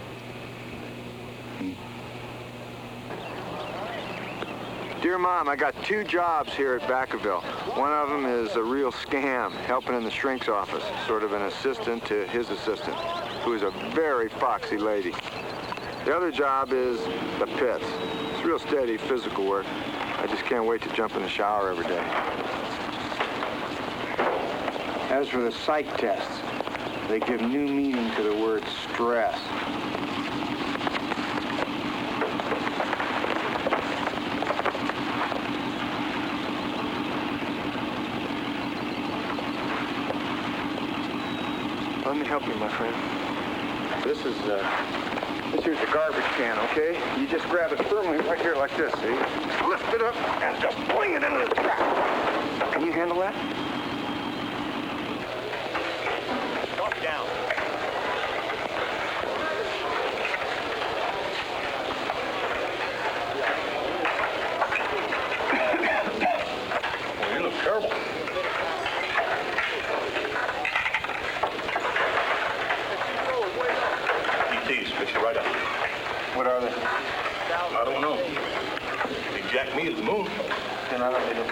Dear Mom, I got 2 jobs here at Vacaville. One of them is a real scam, helping in the shrink's office, sort of an assistant to his assistant, who is a very foxy lady. The other job is the pits. It's real steady physical work. I just can't wait to jump in the shower every day. As for the psych tests, they give new meaning to the word stress. Let me help you, my friend. This here's the garbage can, okay? You just grab it firmly right here like this, see? Lift it up and just fling it into the trap. Can you handle that? Drop down. Well, you look terrible. ETs, fix you right up. What are they? I don't know. They jacked me to the moon. Then I don't need them.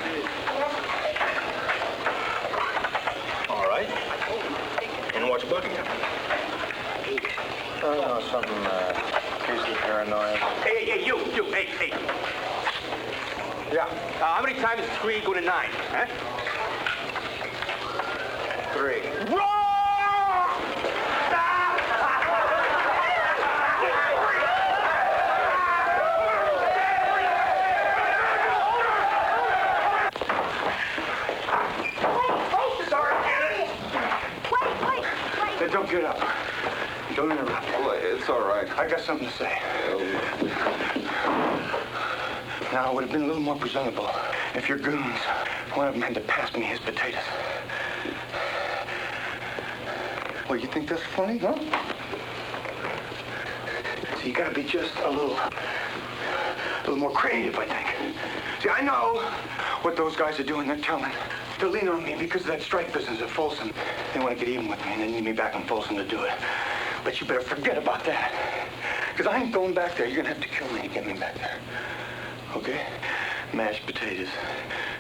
All right. And what's bugging you? Oh, no, something, case of paranoia. Hey, you, hey. Yeah. How many times is 3 go to 9, huh? 3. Wrong! Don't get up. Don't interrupt. Well, it's all right. I got something to say. Now, it would have been a little more presentable if your goons, one of them had to pass me his potatoes. Well, you think that's funny, huh? So you gotta be just a little more creative, I think. See, I know what those guys are doing. They're telling to lean on me because of that strike business at Folsom. They want to get even with me and they need me back in Folsom to do it. But you better forget about that. Because I ain't going back there. You're going to have to kill me to get me back there. Okay? Mashed potatoes.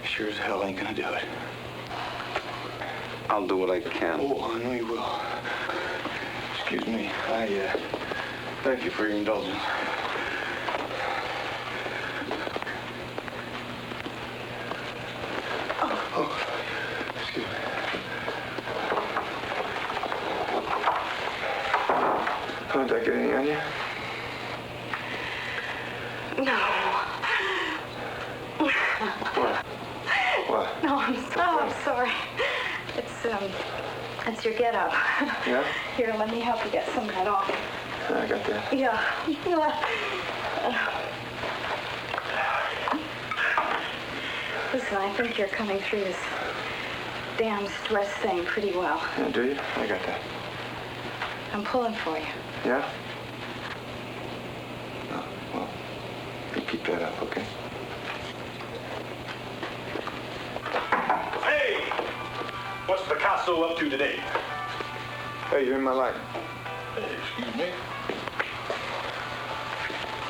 Sure as hell ain't going to do it. I'll do what I can. Oh, I know you will. Excuse me. I thank you for your indulgence. Don't that get any on you? No. What? What? No, I'm sorry. It's your get-up. Yeah? Here, let me help you get some of that off. I got that. Yeah. Listen, I think you're coming through this damn stress thing pretty well. Yeah, do you? I got that. I'm pulling for you. Yeah? Oh, well, you keep that up, okay? Hey! What's Picasso up to today? Hey, you're in my life. Hey, excuse me.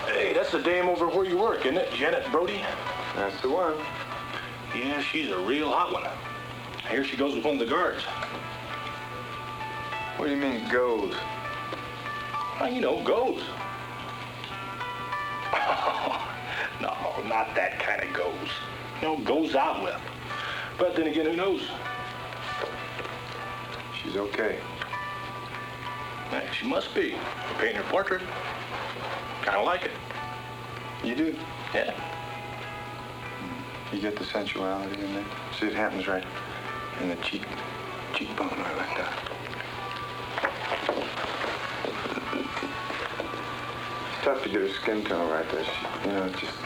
Hey, that's the dame over where you work, isn't it? Janet Brody? That's the one. Yeah, she's a real hot one. Here she goes with one of the guards. What do you mean, goes? Well, you know, goes. No, not that kind of goes. No, goes out with. But then again, who knows? She's okay. She must be. For painting her portrait. Kind of like it. You do? Yeah. You get the sensuality in there. See, it happens right in the cheekbone, right like that. It's tough to get her skin tone right there. She, you know, it's just...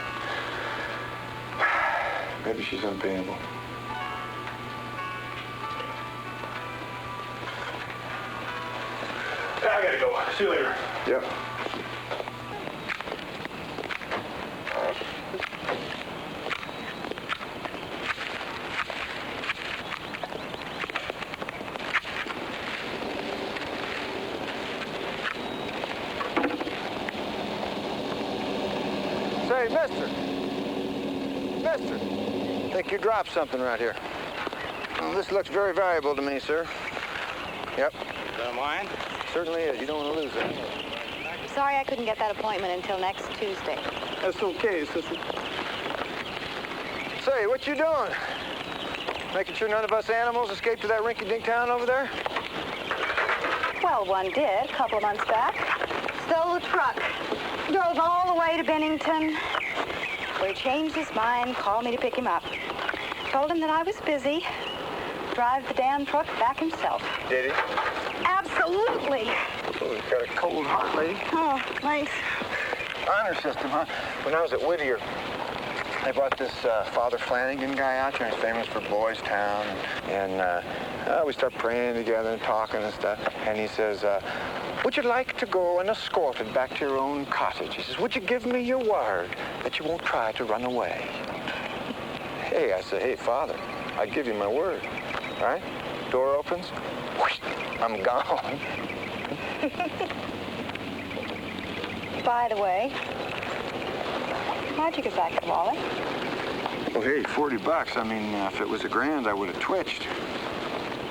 Maybe she's unpaintable. I gotta go. See you later. Yep. Say, mister. Think you dropped something right here. Well, this looks very valuable to me, sir. Yep. Is that mine? Certainly is. You don't want to lose it. Sorry I couldn't get that appointment until next Tuesday. That's okay, sister. Say, what you doing? Making sure none of us animals escape to that rinky-dink town over there? Well, one did a couple of months back. Stole the truck. Drove all the way to Bennington. Where he changed his mind, called me to pick him up. Told him that I was busy. Drive the damn truck back himself. Did he? Absolutely. Oh, he's got a cold heart, lady. Oh, thanks. Honor system, huh? When I was at Whittier, I brought this Father Flanagan guy out there. He's famous for Boys Town. And we start praying together and talking and stuff. And he says, would you like to go unescorted back to your own cottage? He says, would you give me your word that you won't try to run away? Hey, I said, hey, Father, I'd give you my word. All right? Door opens. Whoosh, I'm gone. By the way, how'd you get back the wallet? Well, hey, $40. I mean, if it was $1,000, I would have twitched.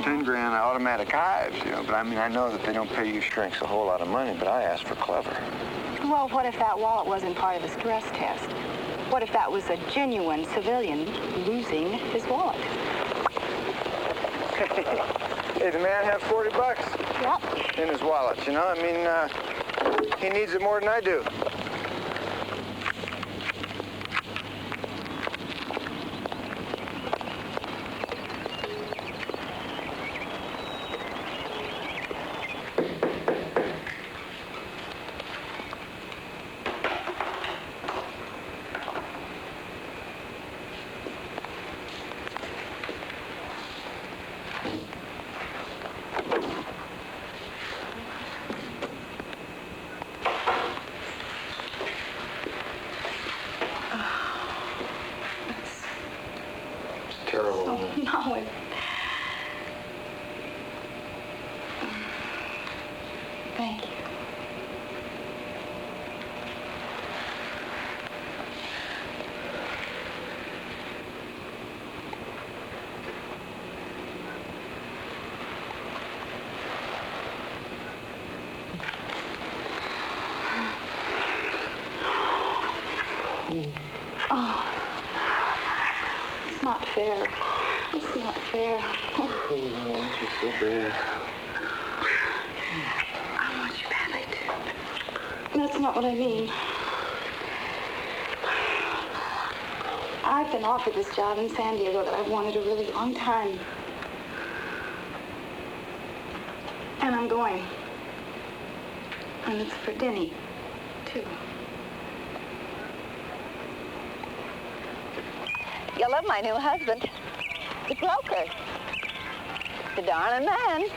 10 grand automatic hives, you know. But I mean, I know that they don't pay you shrinks a whole lot of money, but I asked for clever. Well, what if that wallet wasn't part of the stress test? What if that was a genuine civilian losing his wallet? Hey, the man had $40 Yep. in his wallet, you know? I mean, he needs it more than I do. No, thank you. Oh, it's not fair. It's not fair. Oh, it's so bad. I want you badly to. That's not what I mean. I've been offered this job in San Diego that I've wanted a really long time. And I'm going. And it's for Denny, too. You'll love my new husband, the broker. The darling man.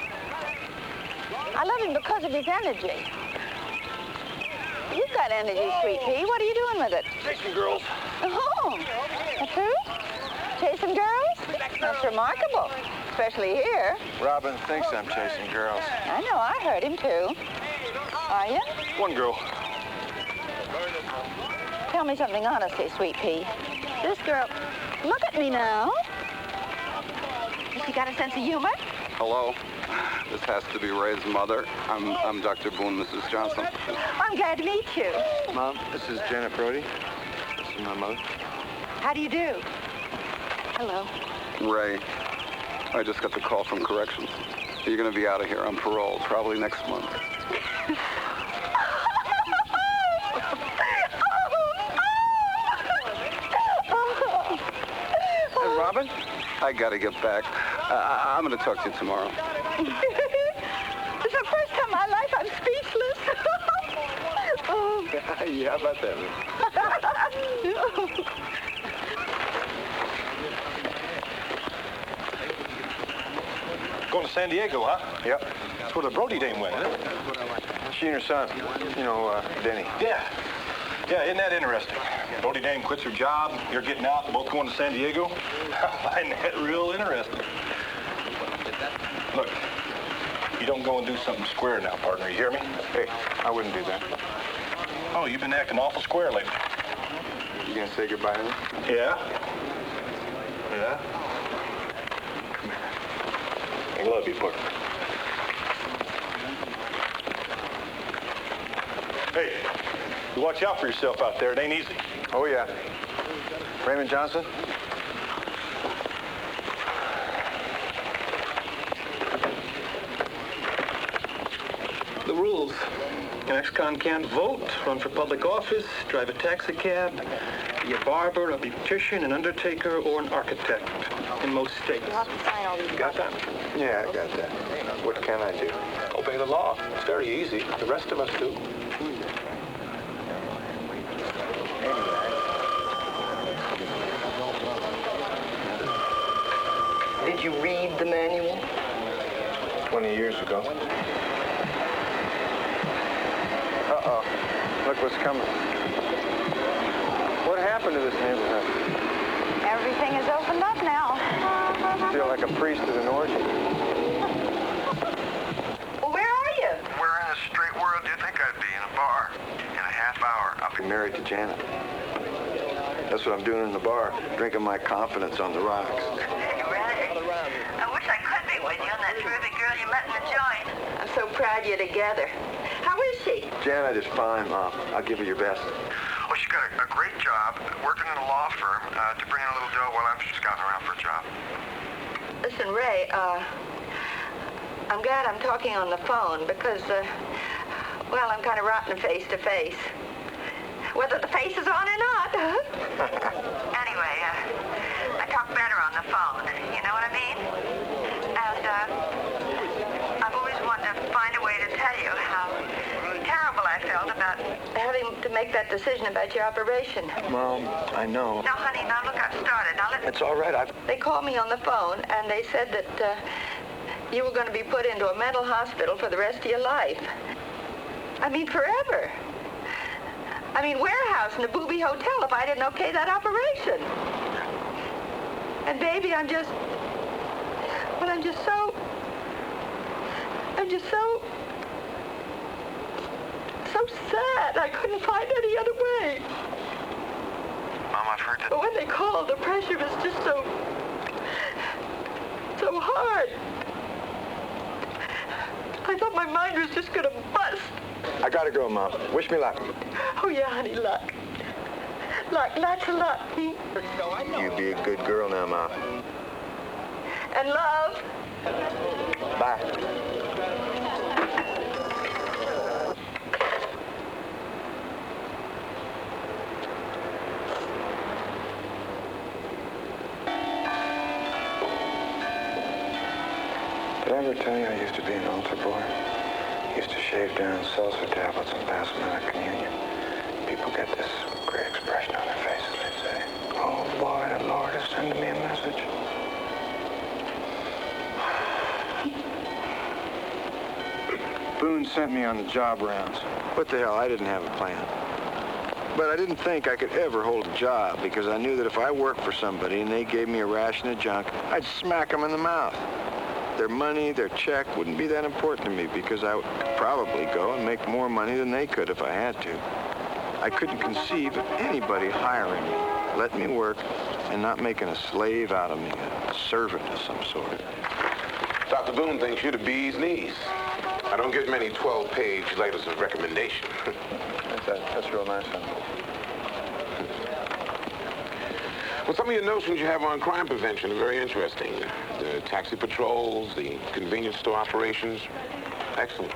I love him because of his energy. You've got energy, Sweet Pea. What are you doing with it? Chasing girls. Oh, that's true? Chasing girls? That's remarkable, especially here. Robin thinks I'm chasing girls. I know, I heard him too. Are you? One girl. Tell me something honestly, Sweet Pea. This girl, look at me now. Has she got a sense of humor? Hello. This has to be Ray's mother. I'm Dr. Boone, Mrs. Johnson. I'm glad to meet you. Mom, this is Janet Brody. This is my mother. How do you do? Hello. Ray, I just got the call from corrections. You're going to be out of here on parole, probably next month. Hey, Robin? I got to get back. I'm going to talk to you tomorrow. It's the first time in my life I'm speechless. Oh. Yeah, how about that? Going to San Diego, huh? Yep. That's where the Brody dame went, isn't it? She and her son. You know, Denny. Yeah. Yeah, isn't that interesting? Brody dame quits her job, you're getting out, and both going to San Diego. I find that real interesting. Look, you don't go and do something square now, partner. You hear me? Hey, I wouldn't do that. Oh, you've been acting awful square lately. You gonna say goodbye to me? Yeah? Yeah? Come here. I love you, partner. Hey, you watch out for yourself out there. It ain't easy. Oh, yeah. Raymond Johnson? The rules. An ex-con can't vote, run for public office, drive a taxi cab, be a barber, a beautician, an undertaker, or an architect in most states. You have to sign all these. Got that? Yeah, I got that. What can I do? Obey the law. It's very easy. The rest of us do. Did you read the manual? 20 years ago. Uh-oh. Look what's coming. What happened to this neighborhood? Everything is opened up now. I feel like a priest at an orgy. Well, where are you? Where in the straight world do you think I'd be? In a bar. In a half hour. I'll be married to Janet. That's what I'm doing in the bar, drinking my confidence on the rocks. Right. I wish I could be with you and that terrific girl you met in the joint. I'm so proud you're together. How is she? Janet is fine, Mom. I'll give her your best. Well, she's got a great job working in a law firm to bring in a little dough while I'm scouting around for a job. Listen, Ray, I'm glad I'm talking on the phone because, well, I'm kind of rotten face to face. Whether the face is on or not. Anyway, I talk better on the phone. You know what I mean? And I've always wanted to find a way to tell you how terrible I felt about having to make that decision about your operation. Mom, I know. No, honey, now look, I've started. Now let... It's all right. They called me on the phone, and they said that you were going to be put into a mental hospital for the rest of your life. I mean, forever. I mean, warehouse in a booby hotel if I didn't okay that operation. And baby, I'm just so sad. I couldn't find any other way. Mom, I've heard that... But when they called, the pressure was just so hard. I thought my mind was just gonna bust. I gotta go, Mom. Wish me luck. Oh, yeah, honey, luck. Luck, lots of luck. You be a good girl now, Mom. And love. Bye. ever tell you I used to be an altar boy? Used to shave down salsa tablets and pass them out at communion. People get this great expression on their faces. They'd say, "Oh boy, the Lord is sending me a message." Boone sent me on the job rounds. What the hell, I didn't have a plan. But I didn't think I could ever hold a job because I knew that if I worked for somebody and they gave me a ration of junk, I'd smack them in the mouth. Their money, their check wouldn't be that important to me because I would probably go and make more money than they could if I had to. I couldn't conceive of anybody hiring me, letting me work, and not making a slave out of me, a servant of some sort. Dr. Boone thinks you're the bee's knees. I don't get many 12-page letters of recommendation. That's real nice of him. Well, some of your notions you have on crime prevention are very interesting. The taxi patrols, the convenience store operations. Excellent.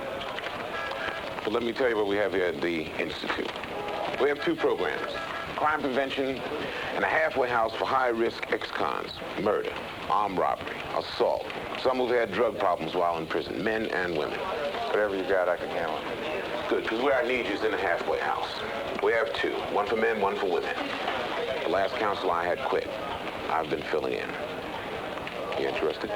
But let me tell you what we have here at the Institute. We have two programs, crime prevention and a halfway house for high-risk ex-cons, murder, armed robbery, assault, some who've had drug problems while in prison, men and women. Whatever you got, I can handle it. Good, because where I need you is in the halfway house. We have two, one for men, one for women. The last counselor I had quit. I've been filling in. You interested?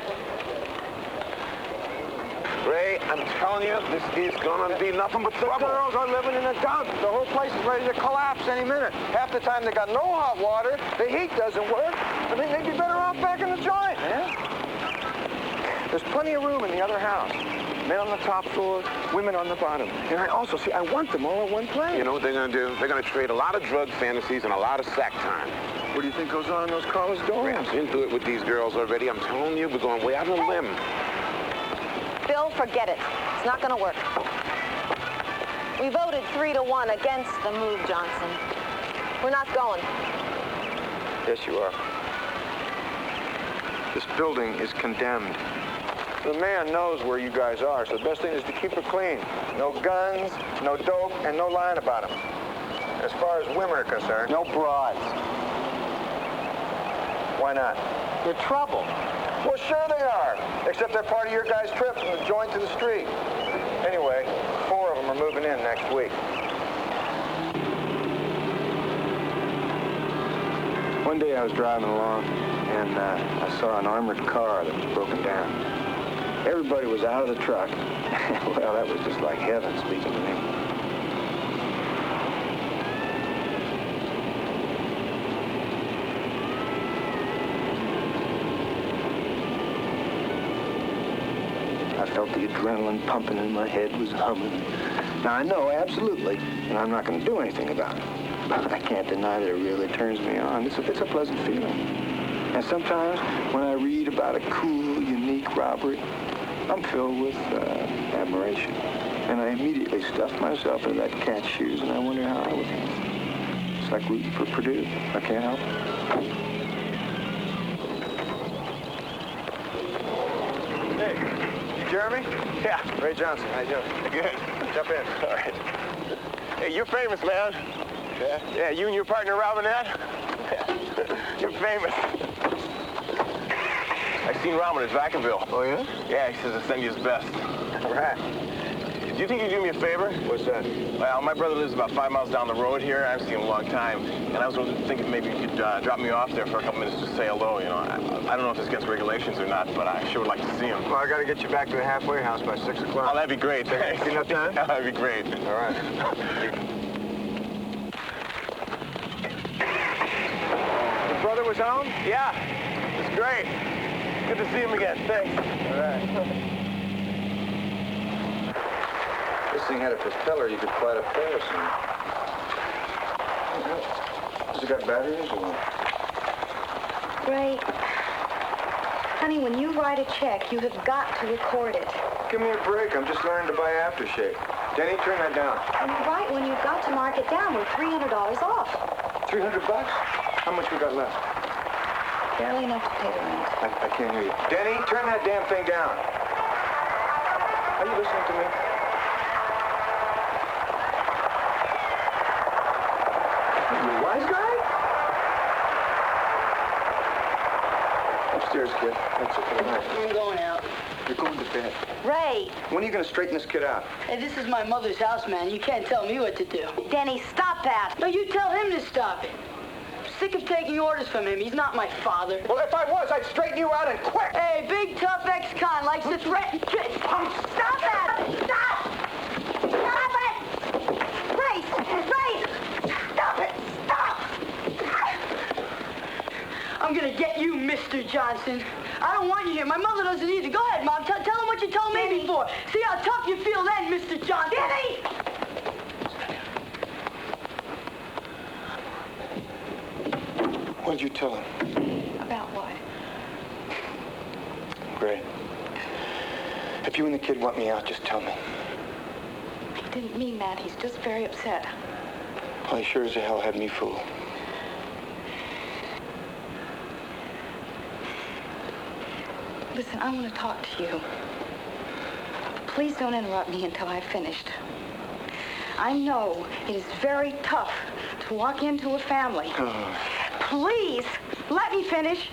Ray, I'm telling you, this is gonna be nothing but trouble. The girls are living in a dump. The whole place is ready to collapse any minute. Half the time they got no hot water, the heat doesn't work. I mean, they'd be better off back in the joint, man. There's plenty of room in the other house. Men on the top floor, women on the bottom. And I also, I want them all in one place. You know what they're gonna do? They're gonna trade a lot of drug fantasies and a lot of sack time. What do you think goes on in those college dorms? I'm into it with these girls already. I'm telling you, we're going way out on a limb. Bill, forget it. It's not going to work. We voted 3-1 against the move, Johnson. We're not going. Yes, you are. This building is condemned. The man knows where you guys are, so the best thing is to keep it clean. No guns, no dope, and no lying about them. As far as women are concerned, no broads. Why not? They're trouble. Well, sure they are, except they're part of your guys' trip from the joint to the street. Anyway, 4 of them are moving in next week. One day I was driving along, and I saw an armored car that was broken down. Everybody was out of the truck. Well, that was just like heaven speaking to me. I felt the adrenaline pumping and my head was humming. Now, I know, absolutely, and I'm not going to do anything about it. But I can't deny that it really turns me on. It's a pleasant feeling. And sometimes when I read about a cool, unique robbery, I'm filled with admiration. And I immediately stuff myself in that cat's shoes, and I wonder how I would handle it. It's like rooting for Purdue. I can't help it. Hey, you Jeremy? Yeah. Ray Johnson, how you doing? Good. Jump in. All right. Hey, you're famous, man. Yeah? Yeah, you and your partner robbing that? You're famous. I seen Robin at Vacaville. Oh, yeah? Yeah, he says to send you his best. All right. Do you think you'd do me a favor? What's that? Well, my brother lives about 5 miles down the road here. I haven't seen him in a long time. And I was thinking maybe you could drop me off there for a couple minutes to say hello. You know, I don't know if this against regulations or not, but I sure would like to see him. Well, I got to get you back to the halfway house by 6 o'clock. Oh, that'd be great. Thanks. See enough time? That'd be great. All right. Your brother was home? Yeah, it's great. Good to see him again. Thanks. All right. This thing had a propeller you could fly to Paris in. Has it got batteries or what? Ray, honey, when you write a check, you have got to record it. Give me a break. I'm just learning to buy aftershave. Denny, turn that down. Right when you've got to mark it down, we're $300 off. $300? How much we got left? Barely enough to pay the rent. I can't hear you. Denny, turn that damn thing down. Are you listening to me? Are you a wise guy? I'm Upstairs, kid. That's it for the night. I'm going out. You're going to bed. Ray! When are you going to straighten this kid out? Hey, this is my mother's house, man. You can't tell me what to do. Denny, stop that! No, you tell him to stop it. I'm sick of taking orders from him. He's not my father. Well, if I was, I'd straighten you out and quick. Hey, big, tough ex-con likes to threaten kids. Stop that! Stop! Stop it! Race! Race! Stop it! Stop! I'm gonna get you, Mr. Johnson. I don't want you here. My mother doesn't either. Go ahead, Mom. Tell him what you told me before. See how tough you feel then, Mr. Johnson. Denny! What did you tell him? About what? Great. If you and the kid want me out, just tell me. He didn't mean that. He's just very upset. Well, he sure as hell had me fooled. Listen, I want to talk to you. Please don't interrupt me until I've finished. I know it is very tough to walk into a family. Please, let me finish.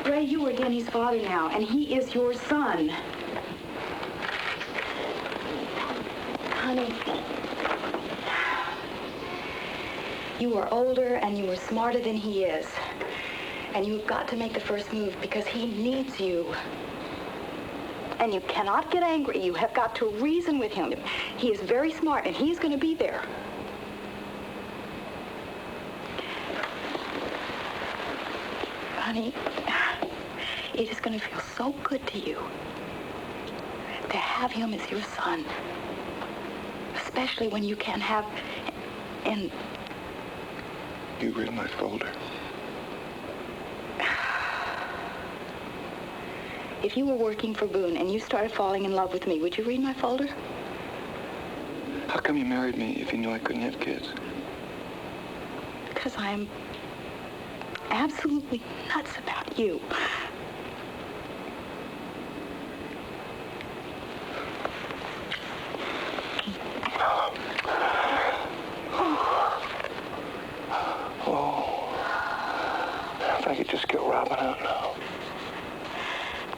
Ray, you are Denny's father now, and he is your son. Honey, you are older and you are smarter than he is. And you've got to make the first move because he needs you. And you cannot get angry. You have got to reason with him. He is very smart and he's going to be there. Honey, it is going to feel so good to you to have him as your son. Especially when you can have... and... You read my folder. If you were working for Boone and you started falling in love with me, would you read my folder? How come you married me if you knew I couldn't have kids? Because I'm absolutely nuts about you. If I could just get Robin out now.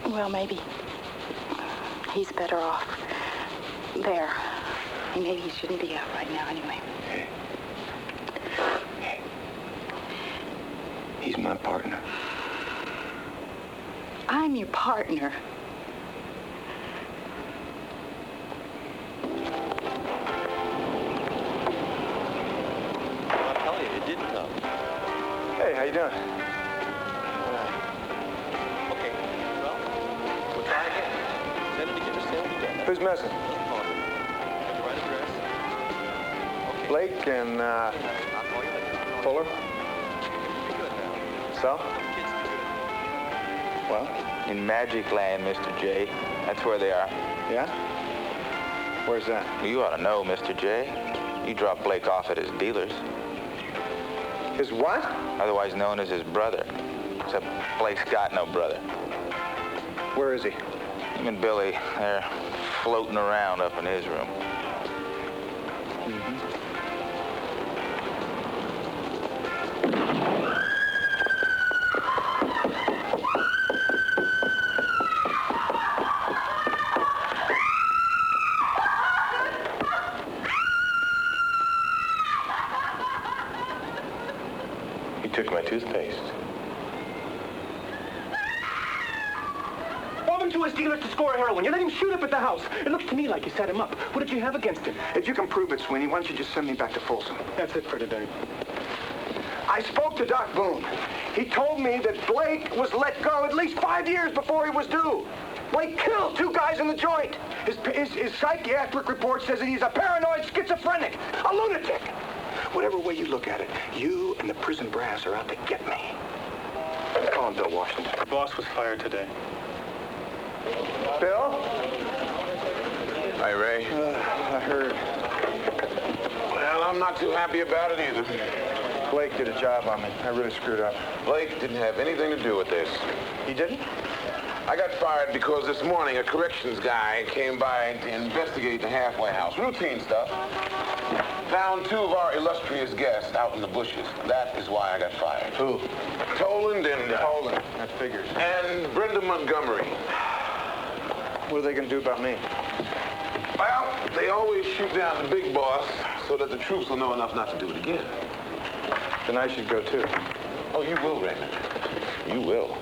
Well, maybe he's better off there. And maybe he shouldn't be out right now anyway. Hey. He's my partner. I'm your partner. I'll tell you, it didn't come. Hey, how you doing? Okay, well, we'll try again. Send it again, send it again. Who's missing? The right address. Okay. Blake and, I'll call you later. Fuller? Be good now. So? Kids be good. Well, in Magic Land, Mr. J. That's where they are. Yeah? Where's that? You ought to know, Mr. J. You dropped Blake off at his dealer's. His what? Otherwise known as his brother. Except Blake's got no brother. Where is he? Him and Billy, they're floating around up in his room. He took my toothpaste. Drove him to his dealer to score heroin. You let him shoot up at the house. It looks to me like you set him up. What did you have against him? If you can prove it, Sweeney, why don't you just send me back to Folsom? That's it for today. I spoke to Doc Boone. He told me that Blake was let go at least 5 years before he was due. Blake killed 2 guys in the joint. His psychiatric report says that he's a paranoid schizophrenic, a lunatic. Whatever way you look at it, you and the prison brass are out to get me. Call him Bill Washington. The boss was fired today. Bill? Hi, Ray. I heard. Well, I'm not too happy about it either. Blake did a job on me. I really screwed up. Blake didn't have anything to do with this. He didn't? I got fired because this morning a corrections guy came by to investigate the halfway house. Routine stuff. Found two of our illustrious guests out in the bushes. That is why I got fired. Who? Toland and... Toland. That figures. And Brenda Montgomery. What are they going to do about me? Well, they always shoot down the big boss so that the troops will know enough not to do it again. Then I should go, too. Oh, you will, Raymond. You will.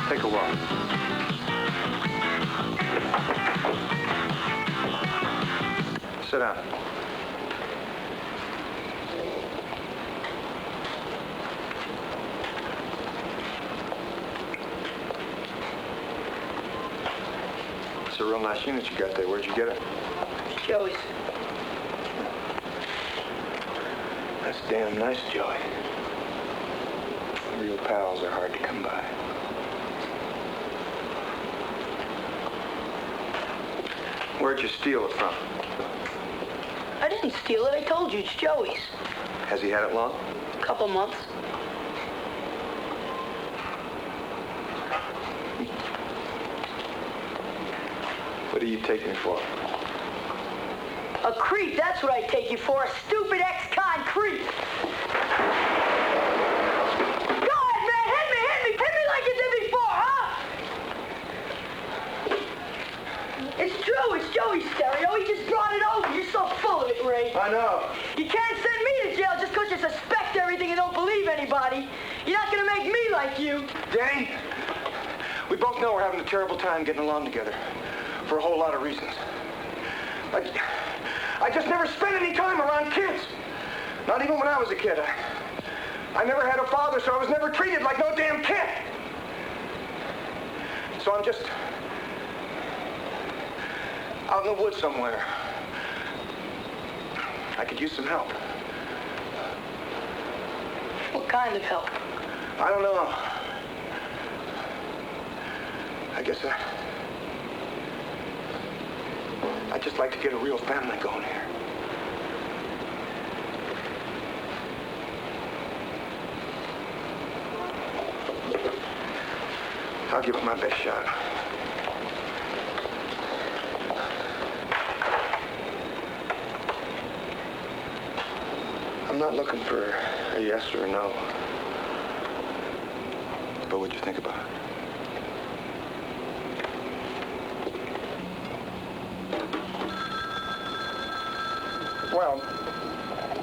Take a walk. Sit down. It's a real nice unit you got there. Where'd you get it? Joey's. That's damn nice, Joey. Real pals are hard to come by. Where'd you steal it from? I didn't steal it. I told you it's Joey's. Has he had it long? A couple months. What do you take me for? A creep, that's what I take you for. A stupid ex-con creep. Go ahead, man. Hit me. Hit me like you did before, huh? It's true. It's Joey's stereo. He just brought it over. You're so full of it, Ray. I know. You can't send me to jail just because you suspect everything and don't believe anybody. You're not going to make me like you. Danny, we both know we're having a terrible time getting along together for a whole lot of reasons. I just never spent any time around kids. Not even when I was a kid. I never had a father, so I was never treated like no damn kid. So I'm just out in the woods somewhere. I could use some help. What kind of help? I don't know. I guess I'd just like to get a real family going here. I'll give it my best shot. I'm not looking for a yes or a no. But what'd you think about it? Well,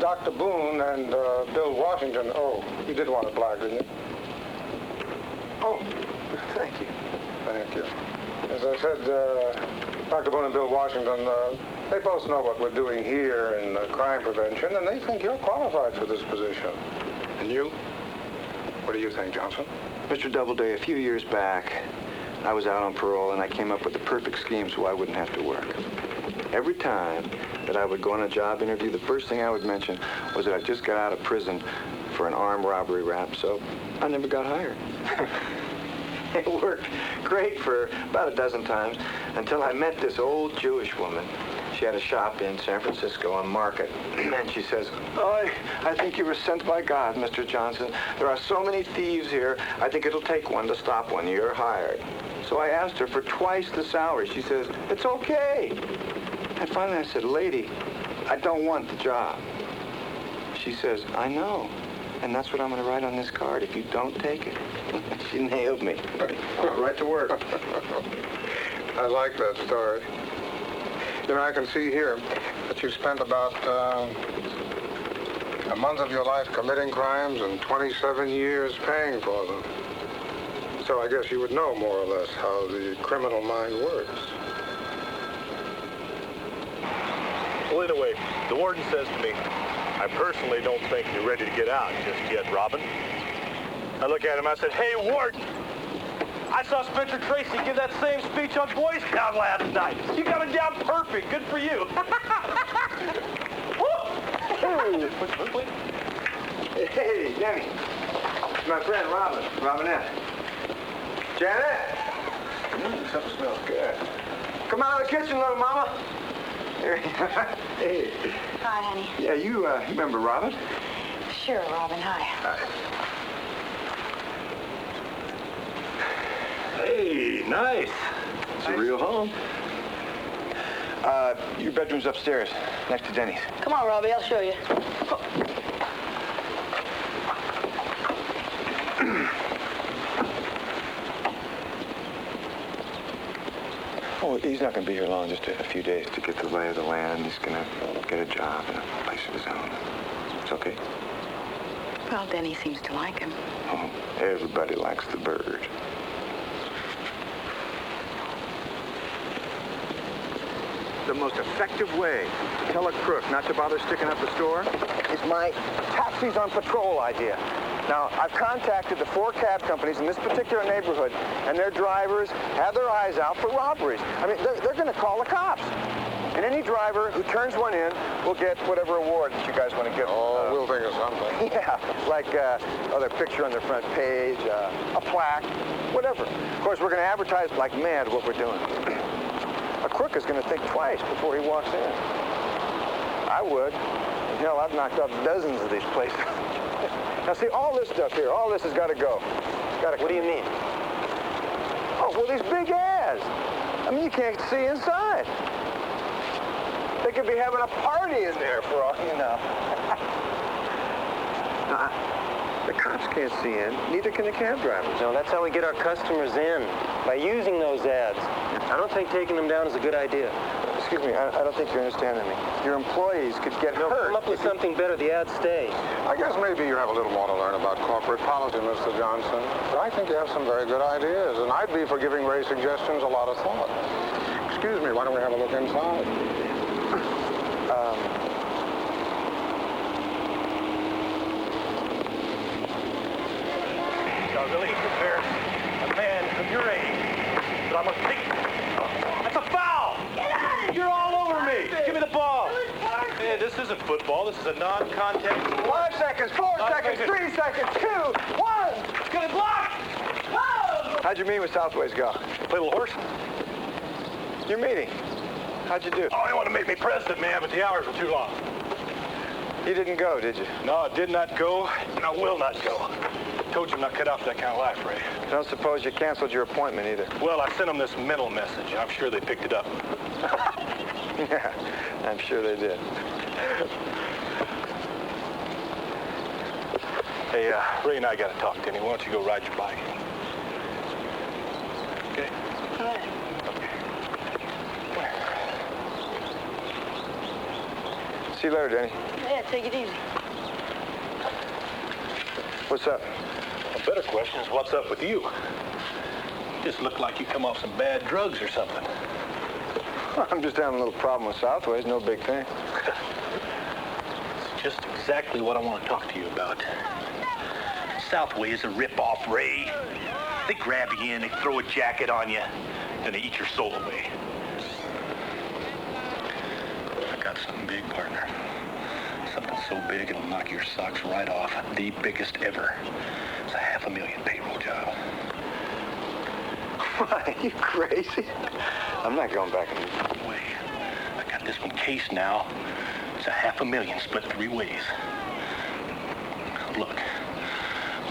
Dr. Boone and Bill Washington, oh, you did want it black, didn't you? Oh, thank you. Thank you. As I said, Dr. Boone and Bill Washington, they both know what we're doing here in crime prevention, and they think you're qualified for this position. And you? What do you think, Johnson? Mr. Doubleday, a few years back, I was out on parole, and I came up with the perfect scheme so I wouldn't have to work. Every time that I would go on a job interview, the first thing I would mention was that I just got out of prison for an armed robbery rap, so I never got hired. It worked great for about a dozen times until I met this old Jewish woman. She had a shop in San Francisco on Market, and she says, "Oh, I think you were sent by God, Mr. Johnson. There are so many thieves here, I think it'll take one to stop one. You're hired." So I asked her for twice the salary. She says, "It's okay." And finally I said, "Lady, I don't want the job." She says, "I know. And that's what I'm going to write on this card if you don't take it." She nailed me. Right to work. I like that story. You know, I can see here that you spent about a month of your life committing crimes and 27 years paying for them. So I guess you would know more or less how the criminal mind works. Well, anyway, the warden says to me, "I personally don't think you're ready to get out just yet, Robin." I look at him, I said, "Hey, warden, I saw Spencer Tracy give that same speech on Boy Scout last night. You got it down perfect. Good for you. Hey, Denny. It's my friend Robinette. Janet? Something smells good. Come out of the kitchen, little mama. Hey. Hi, honey. Yeah, you remember Robin? Sure, Robin. Hi. Hi. Hey, nice. It's a real home. Your bedroom's upstairs, next to Denny's. Come on, Robbie, I'll show you. Oh, he's not going to be here long, just a few days to get the lay of the land. He's going to get a job in a place of his own. It's okay? Well, Denny seems to like him. Oh, everybody likes the bird. The most effective way to tell a crook not to bother sticking up the store is my taxis on patrol idea. Now, I've contacted the 4 cab companies in this particular neighborhood, and their drivers have their eyes out for robberies. I mean, they're going to call the cops. And any driver who turns one in will get whatever award that you guys want to give. Oh, we'll think of something. Yeah, like their picture on their front page, a plaque, whatever. Of course, we're going to advertise like mad what we're doing. A crook is going to think twice before he walks in. I would. Hell, I've knocked off dozens of these places. Now, see, all this stuff here, all this has got to go. What do you mean? Oh, well, these big ads. I mean, you can't see inside. They could be having a party in there for all you know. The cops can't see in, neither can the cab drivers. No, that's how we get our customers in, by using those ads. I don't think taking them down is a good idea. Excuse me, I don't think you're understanding me. Your employees could get hurt. Come up with something better. The ads stay. I guess maybe you have a little more to learn about corporate policy, Mr. Johnson. But I think you have some very good ideas, and I'd be for giving Ray's suggestions a lot of thought. Excuse me, why don't we have a look inside? Now, really, there's a man of your age that I must take. That's a foul! You're all over me. Give me the ball. Hey, this isn't football. This is a non-contact. 5 seconds, 4 seconds, 3 seconds, 2, 1. It's gonna block. Whoa! How'd you meet with Southways go? Play a little horse. Your meeting. How'd you do? Oh, they want to make me president, man, but the hours were too long. You didn't go, did you? No, I did not go, and I will not go. Told you I'm not cut out for that kind of life, Ray. I don't suppose you canceled your appointment either. Well, I sent them this mental message. I'm sure they picked it up. Yeah, I'm sure they did. Hey, Ray and I got to talk, Denny. Why don't you go ride your bike? Okay? All right. See you later, Denny. Yeah, take it easy. What's up? A better question is, what's up with you? You just look like you come off some bad drugs or something. I'm just having a little problem with Southways, no big thing. It's just exactly what I want to talk to you about. Southway is a rip-off, Ray. They grab you in, they throw a jacket on you, then they eat your soul away. I got something big, partner. Something so big it'll knock your socks right off. The biggest ever. It's a $500,000 payroll job. What, are you crazy? I'm not going back in. Way. I got this one cased now. It's a $500,000 split 3 ways. Look,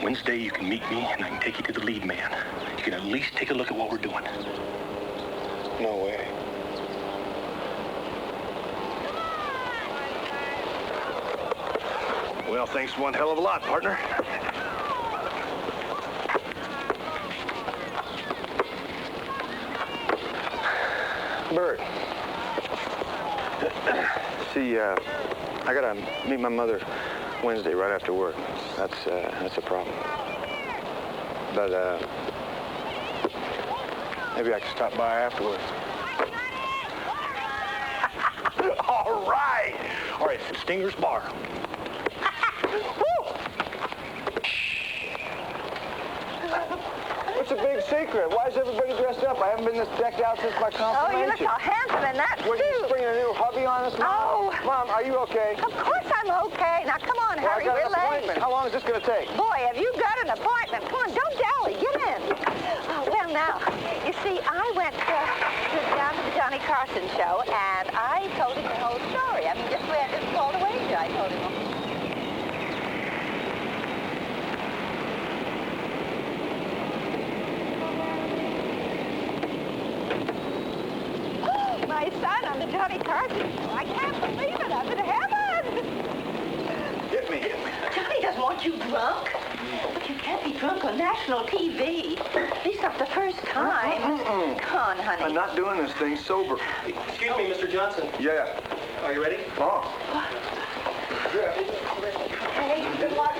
Wednesday you can meet me and I can take you to the lead man. You can at least take a look at what we're doing. No way. Well, thanks one hell of a lot, partner. Bert. See, I gotta meet my mother Wednesday right after work. That's a problem. But, maybe I can stop by afterwards. All right. All right, Stinger's Bar. What's the big secret? Why is everybody dressed up? I haven't been this decked out since my confirmation. Oh, you look all handsome in that suit. What, are you springing a new hubby on us, Mom? Oh. Mom, are you okay? Of course I'm okay. Now, come on, Well, hurry. I got We're an appointment. late. How long is this going to take? Boy, have you got an appointment. Come on, don't dally. Get in. Oh, well, now, you see, I went down to the Johnny Carson show, and I told him the whole story. I mean, just the way I just called away to. I told him. My son on the Johnny Carson show. I can't believe it. I'm in heaven. Hit me. Johnny doesn't want you drunk. But you can't be drunk on national TV. At least not the first time. Come on, honey. I'm not doing this thing sober. Excuse me, Mr. Johnson. Yeah. Are you ready? Oh. Yeah. Hey, good luck.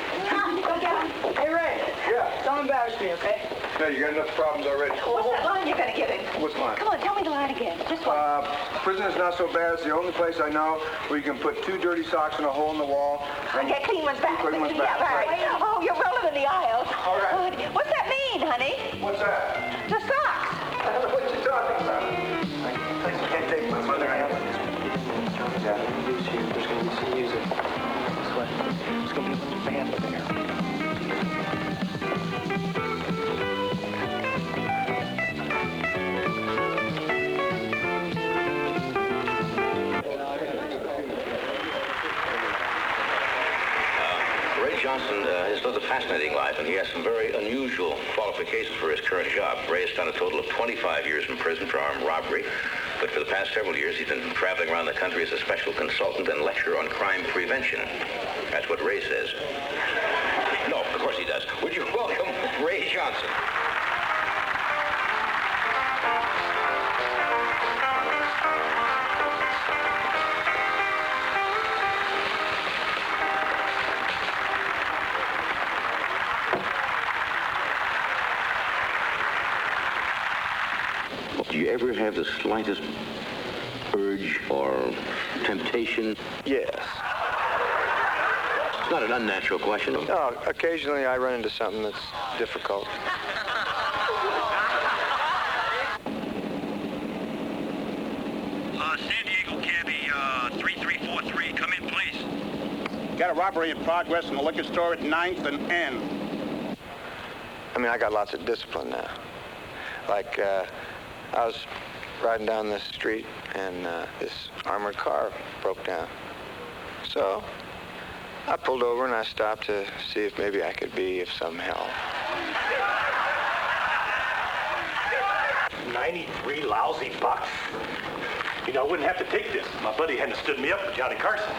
Go get him. Hey, Ray. Yeah. Don't embarrass me, okay? No, you got enough problems already. What's that line you're going to give him? What's mine? Come on, tell me the line again. Just one. Prison is not so bad. It's the only place I know where you can put 2 dirty socks in a hole in the wall. And get clean ones back. Clean ones back. Yeah, right. Oh, you're rolling in the aisles. All right. Good. What's that mean, honey? What's that? The socks. I don't know what you're talking about. I can't take my mother out. Yeah, there's going to be some music. This way. There's going to be a band over there. Ray Johnson has lived a fascinating life, and he has some very unusual qualifications for his current job. Ray has done a total of 25 years in prison for armed robbery, but for the past several years, he's been traveling around the country as a special consultant and lecturer on crime prevention. That's what Ray says. No, of course he does. Would you welcome Ray Johnson? Do you ever have the slightest urge or temptation? Yes. It's not an unnatural question. No, occasionally I run into something that's difficult. San Diego cabbie 3343, come in, please. Got a robbery in progress in the liquor store at 9th and N. I mean, I got lots of discipline now. Like, I was riding down this street, and this armored car broke down. So I pulled over, and I stopped to see if maybe I could be of some help. 93 lousy bucks? You know, I wouldn't have to take this if my buddy hadn't stood me up with Johnny Carson.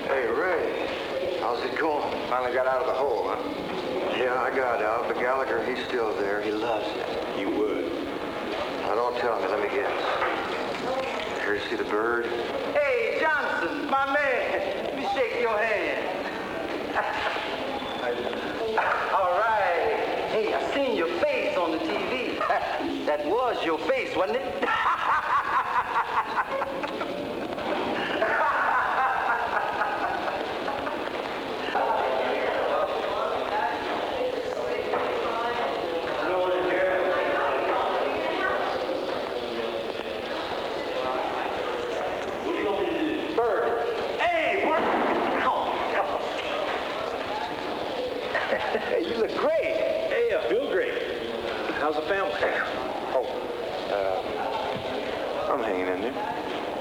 Hey, Ray. How's it going? Finally got out of the hole, huh? Yeah, I got out, but Gallagher, he's still there. He loves it. You would. Now, don't tell me. Let me guess. Here to see the bird? Hey, Johnson, my man. Let me shake your hand. All right. Hey, I seen your face on the TV. That was your face, wasn't it? Hey, you look great. Hey, I feel great. How's the family? Oh, I'm hanging in there.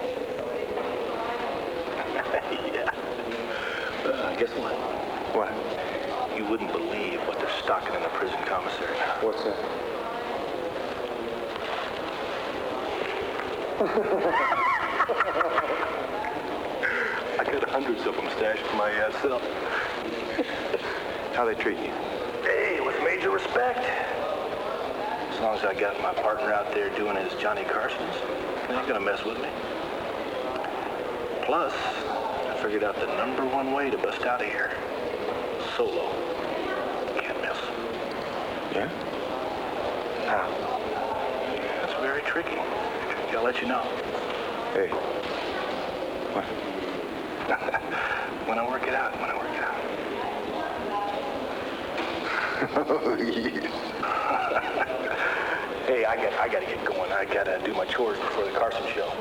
Guess what? What? You wouldn't believe what they're stocking in the prison commissary. What's that? I got hundreds of them stashed in my cell. How they treat you? Hey, with major respect. As long as I got my partner out there doing his Johnny Carsons, they ain't gonna mess with me. Plus, I figured out the #1 way to bust out of here. Solo. Can't miss. Yeah? How? That's very tricky. I'll let you know. Hey. What? When I work it out. Oh, yes. Hey, I gotta get going. I gotta do my chores before the Carlson show.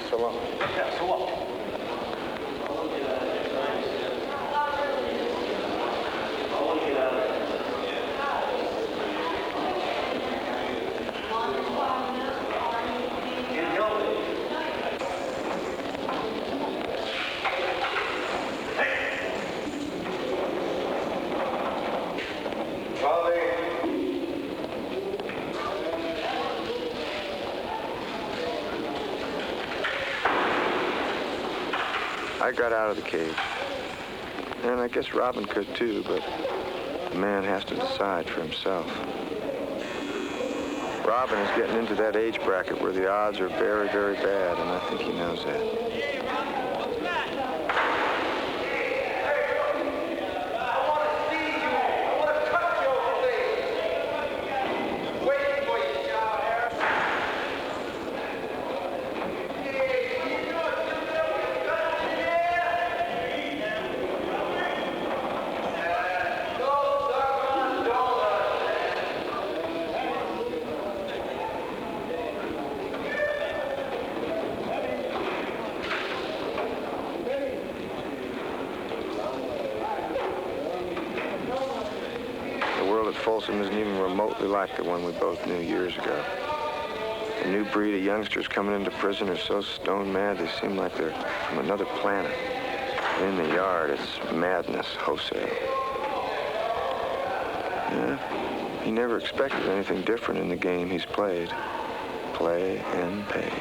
So long. Yeah, so long. I got out of the cage. And I guess Robin could too, but the man has to decide for himself. Robin is getting into that age bracket where the odds are very, very bad, and I think he knows that. Folsom isn't even remotely like the one we both knew years ago. The new breed of youngsters coming into prison are so stone mad they seem like they're from another planet. In the yard, it's madness wholesale. Yeah, he never expected anything different in the game he's played. Play and pay.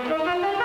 Thank you.